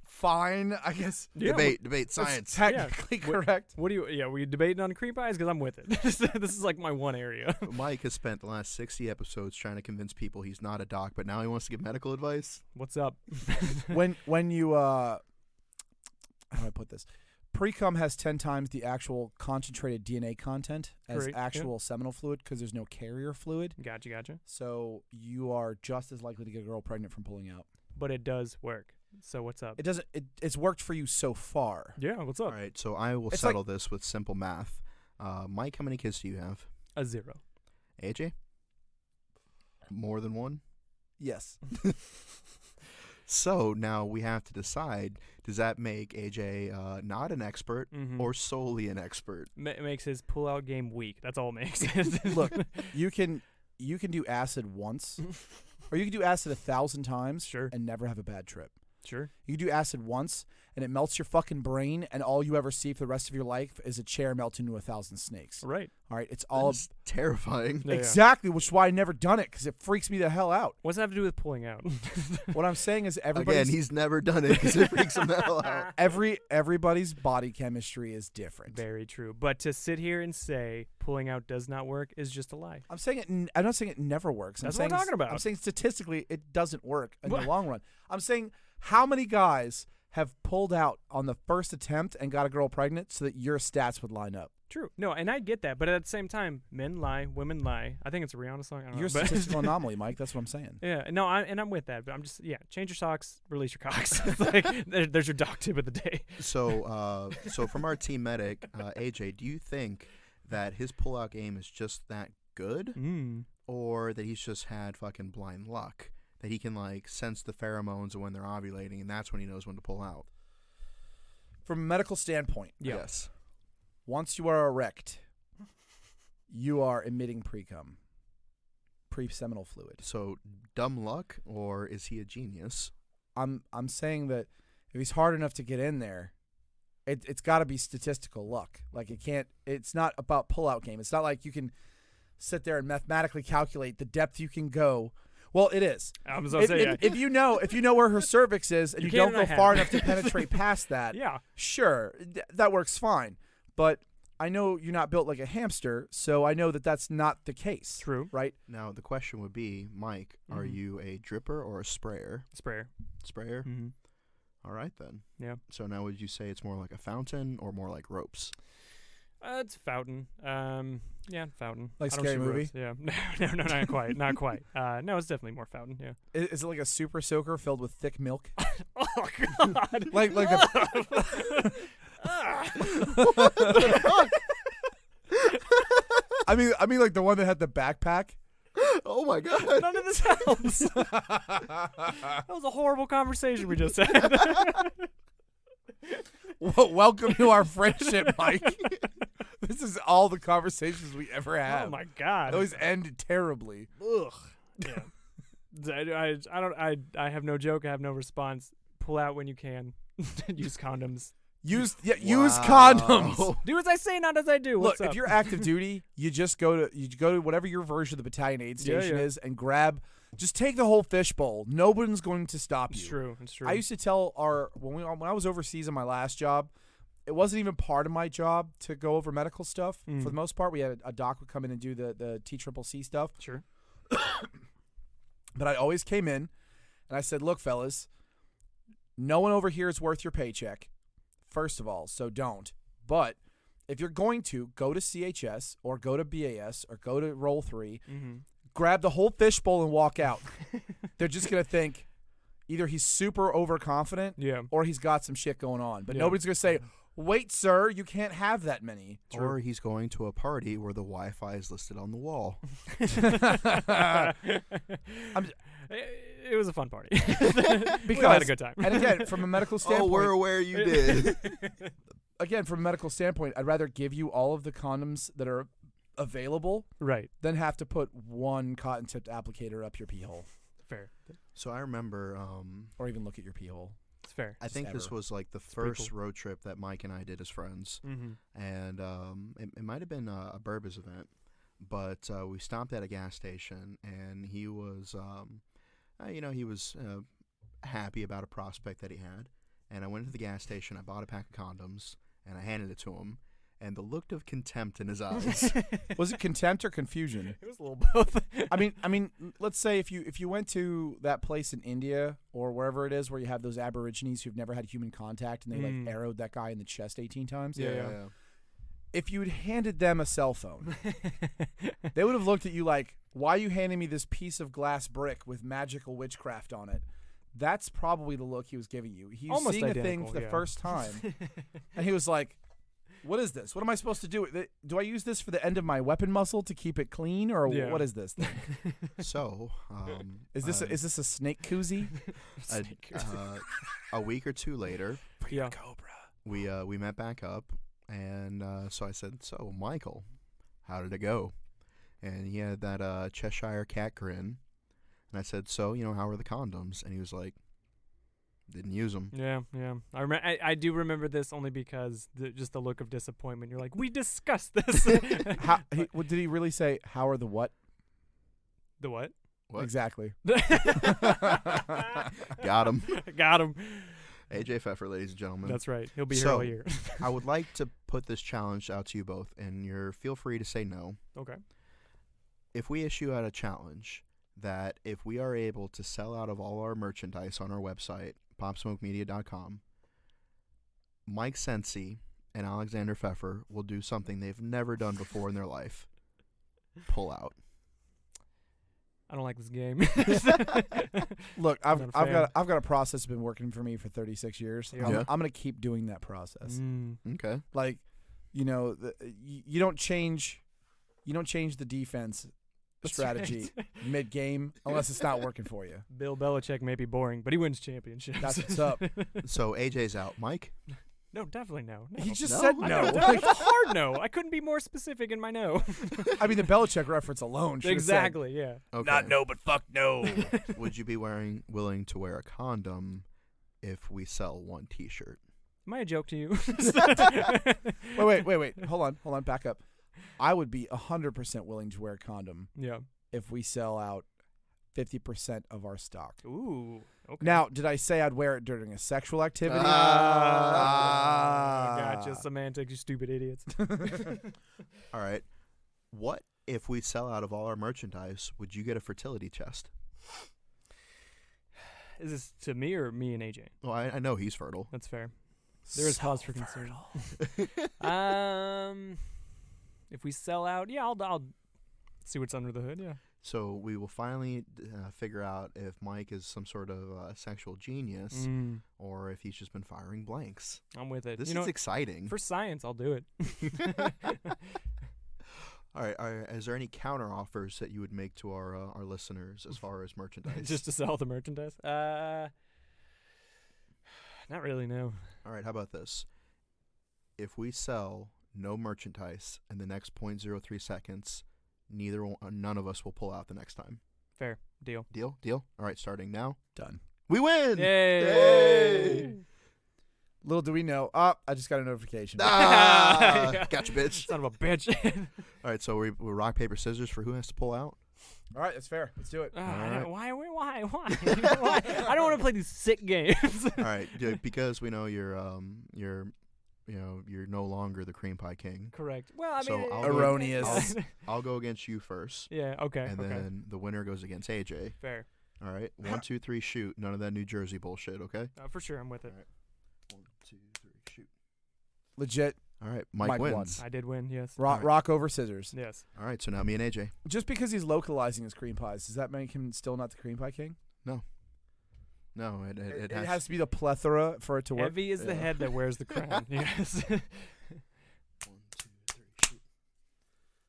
Fine, I guess. Yeah, Debate science. Technically correct. What do you? Yeah, were you debating on creep eyes? Because I'm with it. This is like my one area. Mike has spent the last 60 episodes trying to convince people he's not a doc, but now he wants to give medical advice. What's up? when you how do I put this? Pre-cum has 10 times the actual concentrated DNA content as Correct, actual seminal fluid because there's no carrier fluid. Gotcha. So you are just as likely to get a girl pregnant from pulling out. But it does work. So what's up? It doesn't. It's worked for you so far. Yeah. What's up? All right, so I will It's settle this with simple math. Mike, how many kids do you have? A 0. AJ? More than one? Yes. So now we have to decide, does that make AJ not an expert or solely an expert? It makes his pull-out game weak. That's all it makes. Look, you can you can do acid once, or you can do acid 1,000 times, Sure. and never have a bad trip. Sure. You can do acid once, and it melts your fucking brain, and all you ever see for the rest of your life is a chair melt into 1,000 snakes. Right. All right, it's all That's terrifying. Yeah. exactly, which is why I never done it because it freaks me the hell out. What's that have to do with pulling out? What I'm saying is Again, he's never done it because it freaks him the hell out. everybody's body chemistry is different. Very true. But to sit here and say pulling out does not work is just a lie. I'm saying it. I'm not saying it never works. That's I'm what I'm talking about. I'm saying statistically it doesn't work in What? the long run. I'm saying how many guys have pulled out on the first attempt and got a girl pregnant so that your stats would line up. True. No, and I get that. But at the same time, men lie, women lie. I think it's a Rihanna song. I don't You're a know. statistical anomaly, Mike. That's what I'm saying. Yeah. No, I'm with that. But I'm just, change your socks, release your cocks. It's like, there's your doc tip of the day. So, so from our team medic, AJ, do you think that his pullout game is just that good, or that he's just had fucking blind luck? That he can like sense the pheromones of when they're ovulating, and that's when he knows when to pull out. From a medical standpoint, Yes. once you are erect, you are emitting pre-cum, pre-seminal fluid. So dumb luck, or is he a genius? I'm saying that if he's hard enough to get in there, it's got to be statistical luck. Like it's not about pullout game. It's not like you can sit there and mathematically calculate the depth you can go. Well, it is. I was going to say, If you know where her cervix is and you don't go far enough to penetrate past that, sure, that works fine. But I know you're not built like a hamster, so I know that that's not the case. True. Right? Now the question would be, Mike, are you a dripper or a sprayer? Sprayer. Sprayer? Mm-hmm. All right then. Yeah. So now would you say it's more like a fountain or more like ropes? It's fountain. Yeah, fountain. Like I don't Scary see Movie? ropes. Yeah. No, not quite. Not quite. No, it's definitely more fountain. Yeah. Is it like a super soaker filled with thick milk? Oh God. like the. I mean, like the one that had the backpack. Oh my God! None of this helps. That was a horrible conversation we just had. Well, welcome to our friendship, Mike. This is all the conversations we ever have. Oh my God! They always end terribly. Ugh. Yeah. I have no joke. I have no response. Pull out when you can. Use condoms. Use condoms. Do as I say, not as I do. What's Look, up? if you're active duty, you just go to whatever your version of the battalion aid station is and grab. Just take the whole fishbowl. Nobody's going to stop you. It's true. It's true. I used to tell when I was overseas on my last job, it wasn't even part of my job to go over medical stuff. For the most part, we had a doc would come in and do the TCCC stuff. Sure. But I always came in and I said, "Look, fellas, no one over here is worth your paycheck. First of all, so don't. But if you're going to go to CHS or go to BAS or go to Roll 3, grab the whole fishbowl and walk out. They're just going to think either he's super overconfident or he's got some shit going on. But nobody's going to say, wait, sir, you can't have that many. Or he's going to a party where the Wi-Fi is listed on the wall. It was a fun party. Because we had a good time. And again, from a medical standpoint. Oh, we're aware you did. Again, from a medical standpoint, I'd rather give you all of the condoms that are available than have to put one cotton-tipped applicator up your pee hole. Fair. So I remember... or even look at your pee hole. It's fair. I think this was like the first road trip that Mike and I did as friends. And it might have been a Burbas event. But we stopped at a gas station, and he was... he was happy about a prospect that he had. And I went to the gas station, I bought a pack of condoms, and I handed it to him. And the look of contempt in his eyes. Was it contempt or confusion? It was a little both. I mean, let's say if you went to that place in India or wherever it is where you have those Aborigines who've never had human contact and they like arrowed that guy in the chest 18 times. Yeah. If you'd handed them a cell phone, they would have looked at you like, why are you handing me this piece of glass brick with magical witchcraft on it? That's probably the look he was giving you. He was almost seeing identical, a thing for the first time. And he was like, what is this? What am I supposed to do? Do I use this for the end of my weapon muzzle to keep it clean, or what is this thing? So, is this a snake koozie? A week or two later, Cobra. We met back up, and so I said, "So, Michael, how did it go?" and he had that Cheshire cat grin. And I said, so, how are the condoms? And he was like, didn't use them. Yeah. I do remember this only because just the look of disappointment. You're like, we discussed this. What did he really say? How are the what? The what? What? Exactly. Got him. Got him. AJ Pfeffer, ladies and gentlemen. That's right. He'll be here all year. I would like to put this challenge out to you both, and feel free to say no. Okay. If we issue out a challenge that if we are able to sell out of all our merchandise on our website, popsmokemedia.com, Mike Sensi and Alexander Pfeffer will do something they've never done before in their life. Pull out. I don't like this game. Look, I've got a process that's been working for me for 36 years. Yeah. I'm gonna keep doing that process. Okay. Like, you don't change the defense strategy mid-game unless it's not working for you. Bill Belichick may be boring, but he wins championships. That's what's up. So AJ's out. Mike? No, definitely no. He just said no. It's a hard no. I couldn't be more specific in my no. I mean, the Belichick reference alone should exactly, yeah. Okay. Not no, but fuck no. Would you be willing to wear a condom if we sell one T-shirt? Am I a joke to you? Wait. Hold on. Back up. I would be 100% willing to wear a condom. Yeah. If we sell out 50% of our stock. Ooh. Okay. Now, did I say I'd wear it during a sexual activity? Gotcha. Semantics, you stupid idiots. All right. What if we sell out of all our merchandise? Would you get a fertility test? Is this to me or me and AJ? Well, I know he's fertile. That's fair. There is cause for concern. If we sell out, yeah, I'll see what's under the hood. Yeah. So we will finally figure out if Mike is some sort of sexual genius or if he's just been firing blanks. I'm with it. This is exciting. For science, I'll do it. All right. Is there any counter offers that you would make to our listeners as far as merchandise? Just to sell the merchandise? Not really, no. All right. How about this? If we sell no merchandise in the next 0.03 seconds, none of us will pull out the next time. Fair. Deal. Deal? All right, starting now. Done. We win! Yay! Little do we know. I just got a notification. Gotcha, bitch. Son of a bitch. All right, so we're rock, paper, scissors for who has to pull out. All right, that's fair. Let's do it. Why? Why? I don't want to play these sick games. All right, because we know you're no longer the cream pie king. Correct. Well, I So mean, erroneous. I'll go against you first. Yeah. Okay. And then the winner goes against AJ. Fair. All right. 1, 2, 3, shoot. None of that New Jersey bullshit. Okay. For sure, I'm with it. All right. 1, 2, 3, shoot. Legit. All right. Mike wins. I did win. Yes. Rock over scissors. Yes. All right. So now me and AJ. Just because he's localizing his cream pies, does that make him still not the cream pie king? No, it has to be the plethora for it to work. Heavy is the head that wears the crown. Yes. 1, 2, 3, shoot.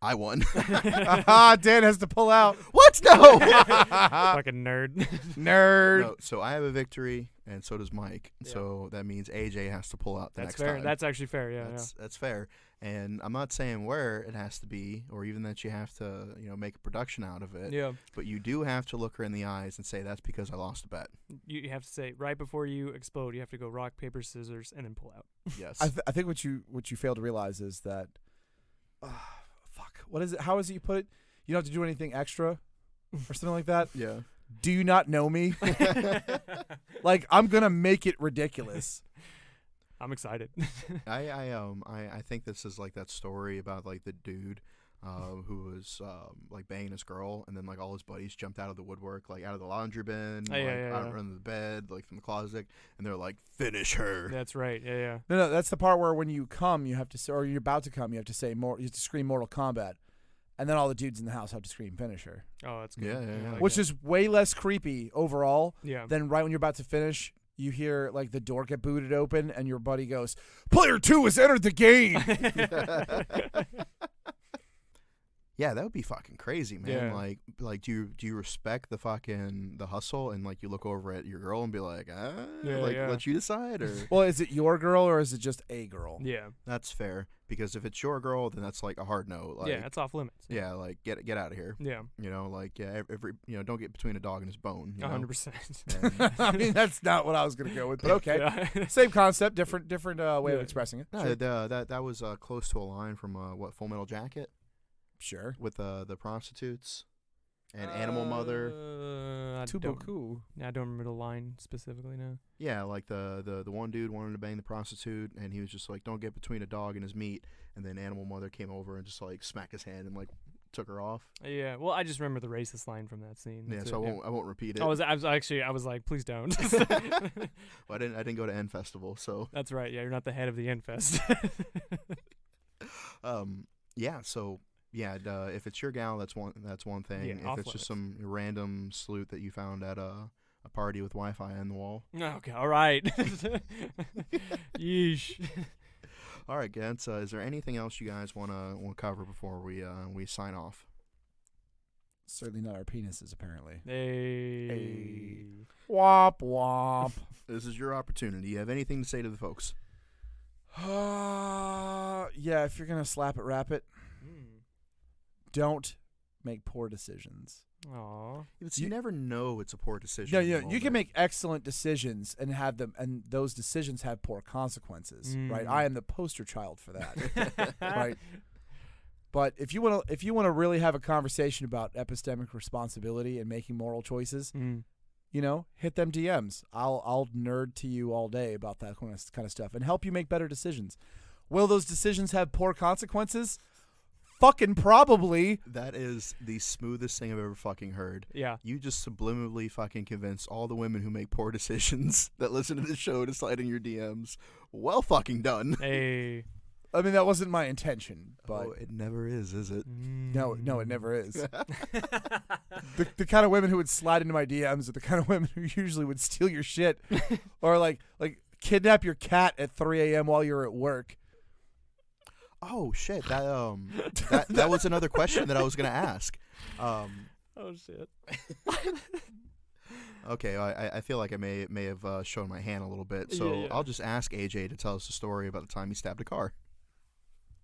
I won. Dan has to pull out. What? No. Fucking nerd. Nerd. No, so I have a victory, and so does Mike. Yeah. So that means AJ has to pull out the That's next fair. time. That's actually fair. Yeah. That's fair. And I'm not saying where it has to be, or even that you have to, make a production out of it. Yeah. But you do have to look her in the eyes and say, that's because I lost a bet. You have to say right before you explode. You have to go rock, paper, scissors, and then pull out. Yes. I think what you fail to realize is that, fuck. What is it? How is it you put it? You don't have to do anything extra, or something like that. Yeah. Do you not know me? Like, I'm gonna make it ridiculous. I'm excited. I think this is like that story about like the dude who was like banging his girl, and then like all his buddies jumped out of the woodwork, like out of the laundry bin, out of the bed, like from the closet, and they're like, finish her. That's right. Yeah. No, that's the part where when you come, you have to say, or you're about to come, you have to say more. You have to scream Mortal Kombat, and then all the dudes in the house have to scream Finisher. Oh, that's good. Yeah. I like Which that. is way less creepy overall Yeah. than right when you're about to finish. You hear like the door get booted open, and your buddy goes, "Player 2 has entered the game." Yeah, that would be fucking crazy, man. Yeah. Like, do you respect the hustle, and like you look over at your girl and be like, let you decide, or Well, is it your girl or is it just a girl? Yeah. that's fair, because if it's your girl, then that's like a hard no. Like, Yeah, it's off limits. yeah, like get out of here. Yeah. Like every don't get between a dog and his bone. 100%. I mean, that's not what I was gonna go with, but okay. Yeah. Same concept, different way of Yeah. expressing it. No, Sure. that was close to a line from Full Metal Jacket Sure. with the prostitutes and Animal Mother. I Too don't, beaucoup. I don't remember the line specifically now. Yeah, like the one dude wanted to bang the prostitute, and he was just like, "Don't get between a dog and his meat." And then Animal Mother came over and just like smacked his hand and like took her off. Yeah. Well, I just remember the racist line from that scene. Yeah, That's so it, I won't repeat it. I was like, please don't. Well, I didn't go to N Festival, so That's right. Yeah, you're not the head of the End Fest. yeah, so. Yeah, if it's your gal, that's one thing. Yeah, if off it's just limits. some random sloot that you found at a party with Wi-Fi on the wall. Okay. All right. Yeesh. All right, gents. Is there anything else you guys want to cover before we sign off? Certainly not our penises, apparently. Hey. Womp womp. This is your opportunity. You have anything to say to the folks? Yeah, if you're gonna slap it, wrap it. Don't make poor decisions. Aw. You never know it's a poor decision. No, in the you moment. can make excellent decisions and have them, and those decisions have poor consequences, right? I am the poster child for that, right? But if you want to really have a conversation about epistemic responsibility and making moral choices, hit them DMs. I'll nerd to you all day about that kind of stuff and help you make better decisions. Will those decisions have poor consequences? Fucking probably. That is the smoothest thing I've ever fucking heard. Yeah. You just subliminally fucking convinced all the women who make poor decisions that listen to this show to slide in your DMs. Well fucking done. Hey. I mean, that wasn't my intention, but Oh, it never is it? no, it never is. The kind of women who would slide into my DMs are the kind of women who usually would steal your shit or like kidnap your cat at 3 a.m. while you're at work. Oh shit! That was another question that I was gonna ask. Oh shit. Okay, I feel like I may have shown my hand a little bit, so Yeah. I'll just ask AJ to tell us a story about the time he stabbed a car.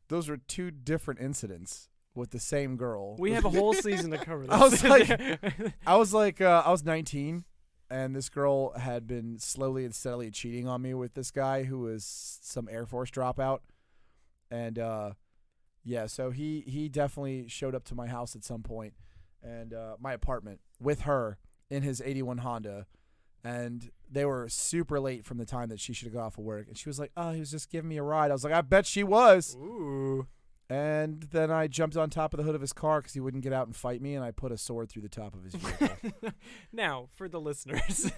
Those were two different incidents with the same girl. We have a whole season to cover this. I was 19, and this girl had been slowly and steadily cheating on me with this guy who was some Air Force dropout. And so he definitely showed up to my house at some point, and my apartment with her in his 81 Honda, and they were super late from the time that she should have got off of work. And she was like, "Oh, he was just giving me a ride." I was like, "I bet she was." Ooh. And then I jumped on top of the hood of his car because he wouldn't get out and fight me, and I put a sword through the top of his vehicle. Now, for the listeners,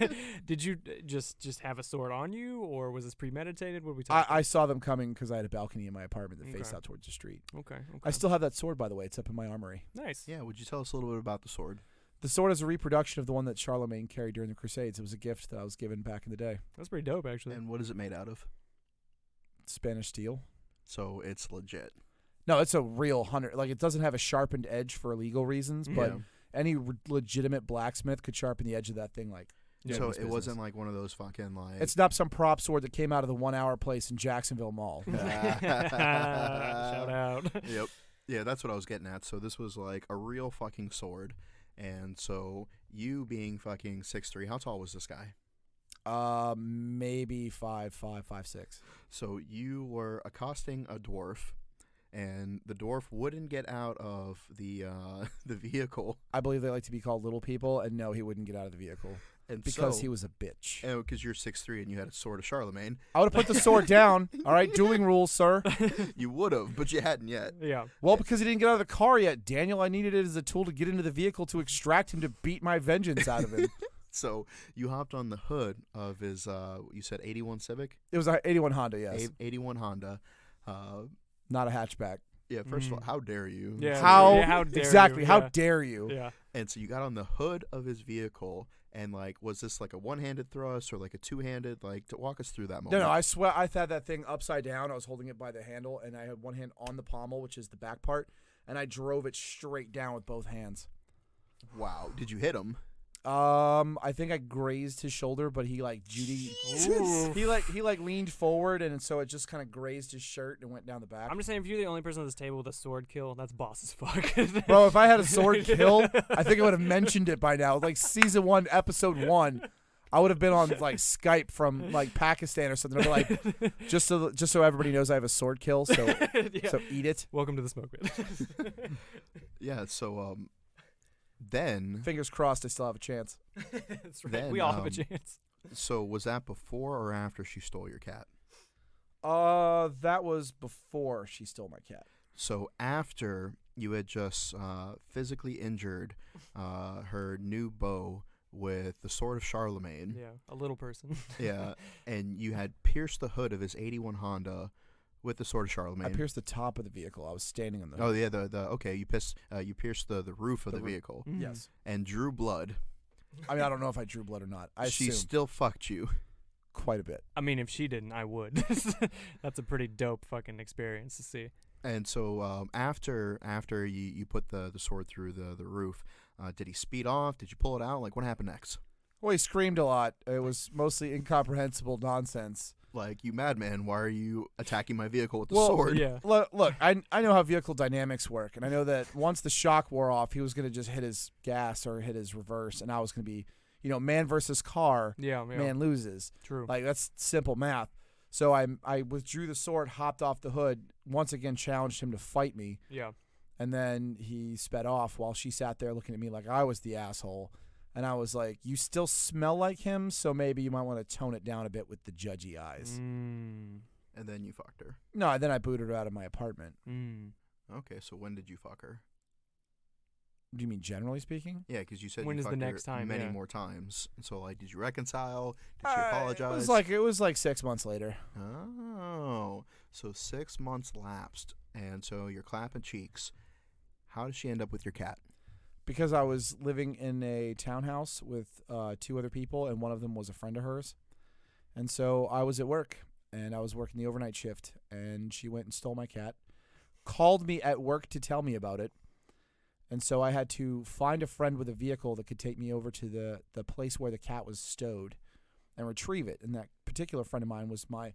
did you just have a sword on you, or was this premeditated? What were we talking I saw them coming because I had a balcony in my apartment that faced Okay. out towards the street. Okay. I still have that sword, by the way. It's up in my armory. Nice. Yeah, would you tell us a little bit about the sword? The sword is a reproduction of the one that Charlemagne carried during the Crusades. It was a gift that I was given back in the day. That's pretty dope, actually. And what is it made out of? Spanish steel. So it's legit. No, it's a real hunter. Like, it doesn't have a sharpened edge for legal reasons, but any legitimate blacksmith could sharpen the edge of that thing. Like, So it wasn't like one of those fucking like. it's not some prop sword that came out of the 1 Hour place in Jacksonville Mall. Shout out. Yep. Yeah, that's what I was getting at. So this was like a real fucking sword. And so you being fucking 6'3", how tall was this guy? Maybe 5'5", 5'6". So you were accosting a dwarf, and the dwarf wouldn't get out of the vehicle. I believe they like to be called little people, and no, he wouldn't get out of the vehicle And because he was a bitch. because you're 6'3" and you had a sword of Charlemagne. I would have put the sword down. All right, dueling rules, sir. You would have, but you hadn't yet. Yeah. Well, because he didn't get out of the car yet, Daniel, I needed it as a tool to get into the vehicle to extract him to beat my vengeance out of him. So you hopped on the hood of his, you said 81 Civic? It was a 81 Honda, yes. 81 Honda. Not a hatchback. Yeah, first of all, how dare you? Yeah. How dare exactly? you, How yeah. dare you? Yeah. And so you got on the hood of his vehicle, and like, was this like a one-handed thrust or like a two-handed? Like, to walk us through that moment. No, I swear I had that thing upside down. I was holding it by the handle, and I had one hand on the pommel, which is the back part, and I drove it straight down with both hands. Wow. Did you hit him? I think I grazed his shoulder, but he like Judy. He leaned forward, and so it just kind of grazed his shirt and went down the back. I'm just saying, if you're the only person at this table with a sword kill, that's boss as fuck. Bro, if I had a sword kill, I think I would have mentioned it by now. Like season 1, episode 1, I would have been on like Skype from like Pakistan or something. I'd be like, just so everybody knows I have a sword kill. So so eat it. Welcome to the smoke pit. Yeah. So then Fingers crossed, I still have a chance. That's right. Then, We all have a chance. So was that before or after she stole your cat? That was before she stole my cat. So after you had just physically injured her new beau with the sword of Charlemagne. Yeah, a little person. Yeah, and you had pierced the hood of his 81 Honda with the sword of Charlemagne. I pierced the top of the vehicle. I was standing on the. Oh yeah, okay. You pierced the roof of the vehicle. Mm. Yes. And drew blood. I mean, I don't know if I drew blood or not. I She assume still fucked you. quite a bit. I mean, if she didn't, I would. That's a pretty dope fucking experience to see. And so after you put the sword through the roof, did he speed off? Did you pull it out? Like, what happened next? Well, he screamed a lot. It was mostly incomprehensible nonsense. Like, you madman, why are you attacking my vehicle with the Well, sword? Yeah. Look, I know how vehicle dynamics work, and I know that once the shock wore off, he was going to just hit his gas or hit his reverse, and I was going to be, man versus car, Yeah. man loses. True. Like, that's simple math. So I withdrew the sword, hopped off the hood, once again challenged him to fight me, Yeah. and then he sped off while she sat there looking at me like I was the asshole. And I was like, you still smell like him, so maybe you might want to tone it down a bit with the judgy eyes. Mm. And then you fucked her. No, then I booted her out of my apartment. Mm. Okay, so when did you fuck her? Do you mean generally speaking? Yeah, because you said When you is the fucked next her time? many Yeah. more times. And so, like, did you reconcile? Did she apologize? It was like 6 months later. Oh, so 6 months lapsed, and so you're clapping cheeks. How did she end up with your cat? Because I was living in a townhouse with 2 other people, and one of them was a friend of hers. And so I was at work, and I was working the overnight shift, and she went and stole my cat, called me at work to tell me about it. And so I had to find a friend with a vehicle that could take me over to the place where the cat was stowed and retrieve it. And that particular friend of mine was my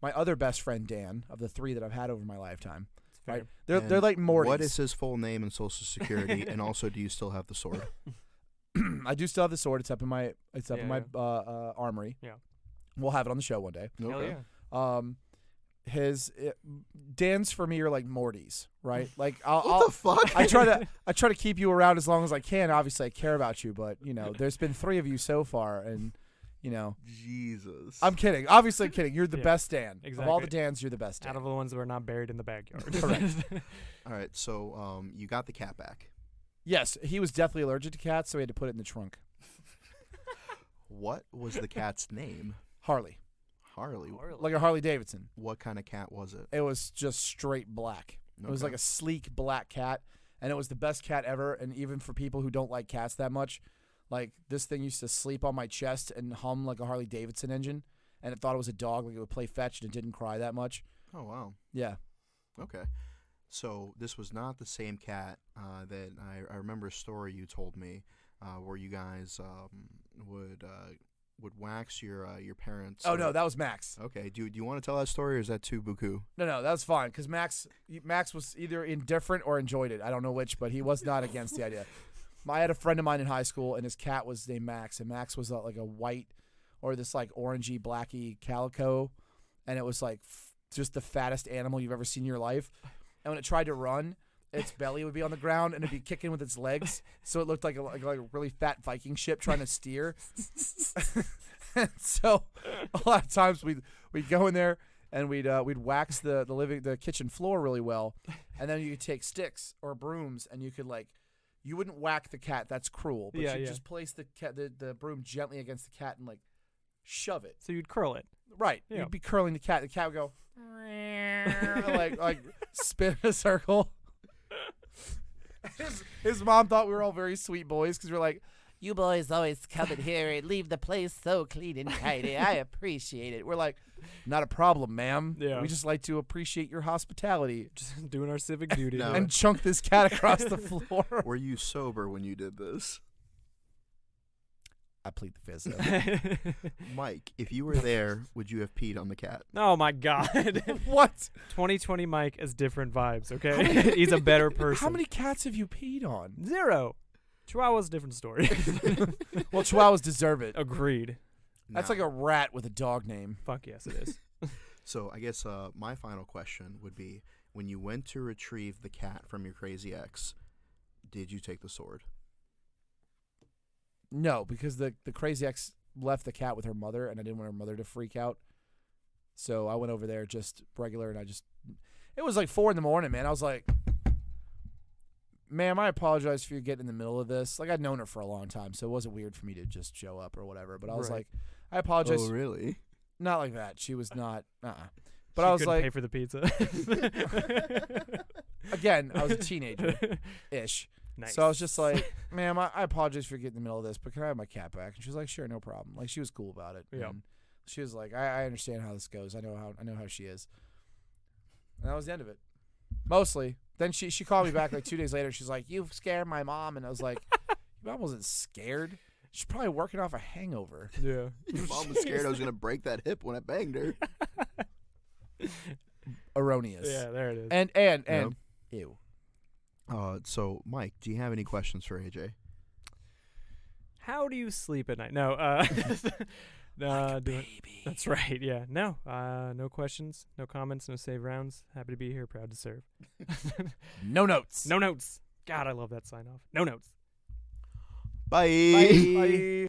other best friend, Dan, of the 3 that I've had over my lifetime. Right? They're like Mortys. What is his full name and social security? And also, do you still have the sword? I do still have the sword. It's up in my armory. Yeah. We'll have it on the show one day. Hell yeah. Dan's for me are like Mortys, right? Like What the fuck? I try to keep you around as long as I can. Obviously, I care about you, but there's been 3 of you so far, and Jesus. I'm kidding. Obviously, I'm kidding. You're the Yeah, best Dan. exactly. Of all the Dans, you're the best Dan. Out of the ones that were not buried in the backyard. Correct. All right, so you got the cat back. Yes, he was definitely allergic to cats, so we had to put it in the trunk. What was the cat's name? Harley, Harley. like a Harley Davidson. What kind of cat was it? It was just straight black. It was Okay. like a sleek black cat, and it was the best cat ever. And even for people who don't like cats that much, like this thing used to sleep on my chest and hum like a Harley Davidson engine, and it thought it was a dog. Like it would play fetch and it didn't cry that much. Oh, wow. Yeah. Okay. So this was not the same cat that I remember a story you told me where you guys would wax your parents. Oh no, that was Max. Okay. Do you want to tell that story, or is that too buku? No, that was fine because Max was either indifferent or enjoyed it. I don't know which, but he was not against the idea. I had a friend of mine in high school, and his cat was named Max, and Max was like a white or this like orangey, blacky calico, and it was like just the fattest animal you've ever seen in your life. And when it tried to run, its belly would be on the ground, and it'd be kicking with its legs, so it looked like a really fat Viking ship trying to steer. And so a lot of times we'd go in there and we'd wax the kitchen floor really well, and then you could take sticks or brooms and you could you wouldn't whack the cat, that's cruel, but you just place the broom gently against the cat and like shove it. So you'd curl it. Right. Yeah. You'd be curling the cat. The cat would go like spin in a circle. His mom thought we were all very sweet boys because we were like, you boys always come in here and leave the place so clean and tidy. I appreciate it. We're like, not a problem, ma'am. Yeah. We just like to appreciate your hospitality. Just doing our civic duty. No. And chunk this cat across the floor. Were you sober when you did this? I plead the fifth. Mike, if you were there, would you have peed on the cat? Oh my God. What? 2020 Mike has different vibes, okay? He's a better person. How many cats have you peed on? 0. Chihuahua's a different story. Well, Chihuahuas deserve it. Agreed. That's Now, like a rat with a dog name. Fuck yes, it is. So I guess my final question would be, when you went to retrieve the cat from your crazy ex, did you take the sword? No, because the crazy ex left the cat with her mother, and I didn't want her mother to freak out. So I went over there just regular, and it was like 4 a.m, man. I was like, ma'am, I apologize for you getting in the middle of this. Like, I'd known her for a long time, so it wasn't weird for me to just show up or whatever. But I was Right. like, I apologize. Oh, really? Not like that. She was not. But She I was couldn't like, pay for the pizza. again, I was a teenager-ish. Nice. So I was just like, ma'am, I apologize for getting in the middle of this, but can I have my cat back? And she was like, sure, no problem. Like, she was cool about it. Yeah. And she was like, I understand how this goes. I know how she is. And that was the end of it. Mostly. Then she called me back like 2 days later. She's like, you scared my mom. And I was like, your mom wasn't scared. She's probably working off a hangover. Yeah. Your mom was scared I was going to break that hip when I banged her. Erroneous. Yeah, there it is. And ew. So, Mike, do you have any questions for AJ? How do you sleep at night? No, Like a doing- baby. That's right. Yeah. No. No questions. No comments. No save rounds. Happy to be here. Proud to serve. No notes. No notes. God, I love that sign off. No notes. Bye. Bye.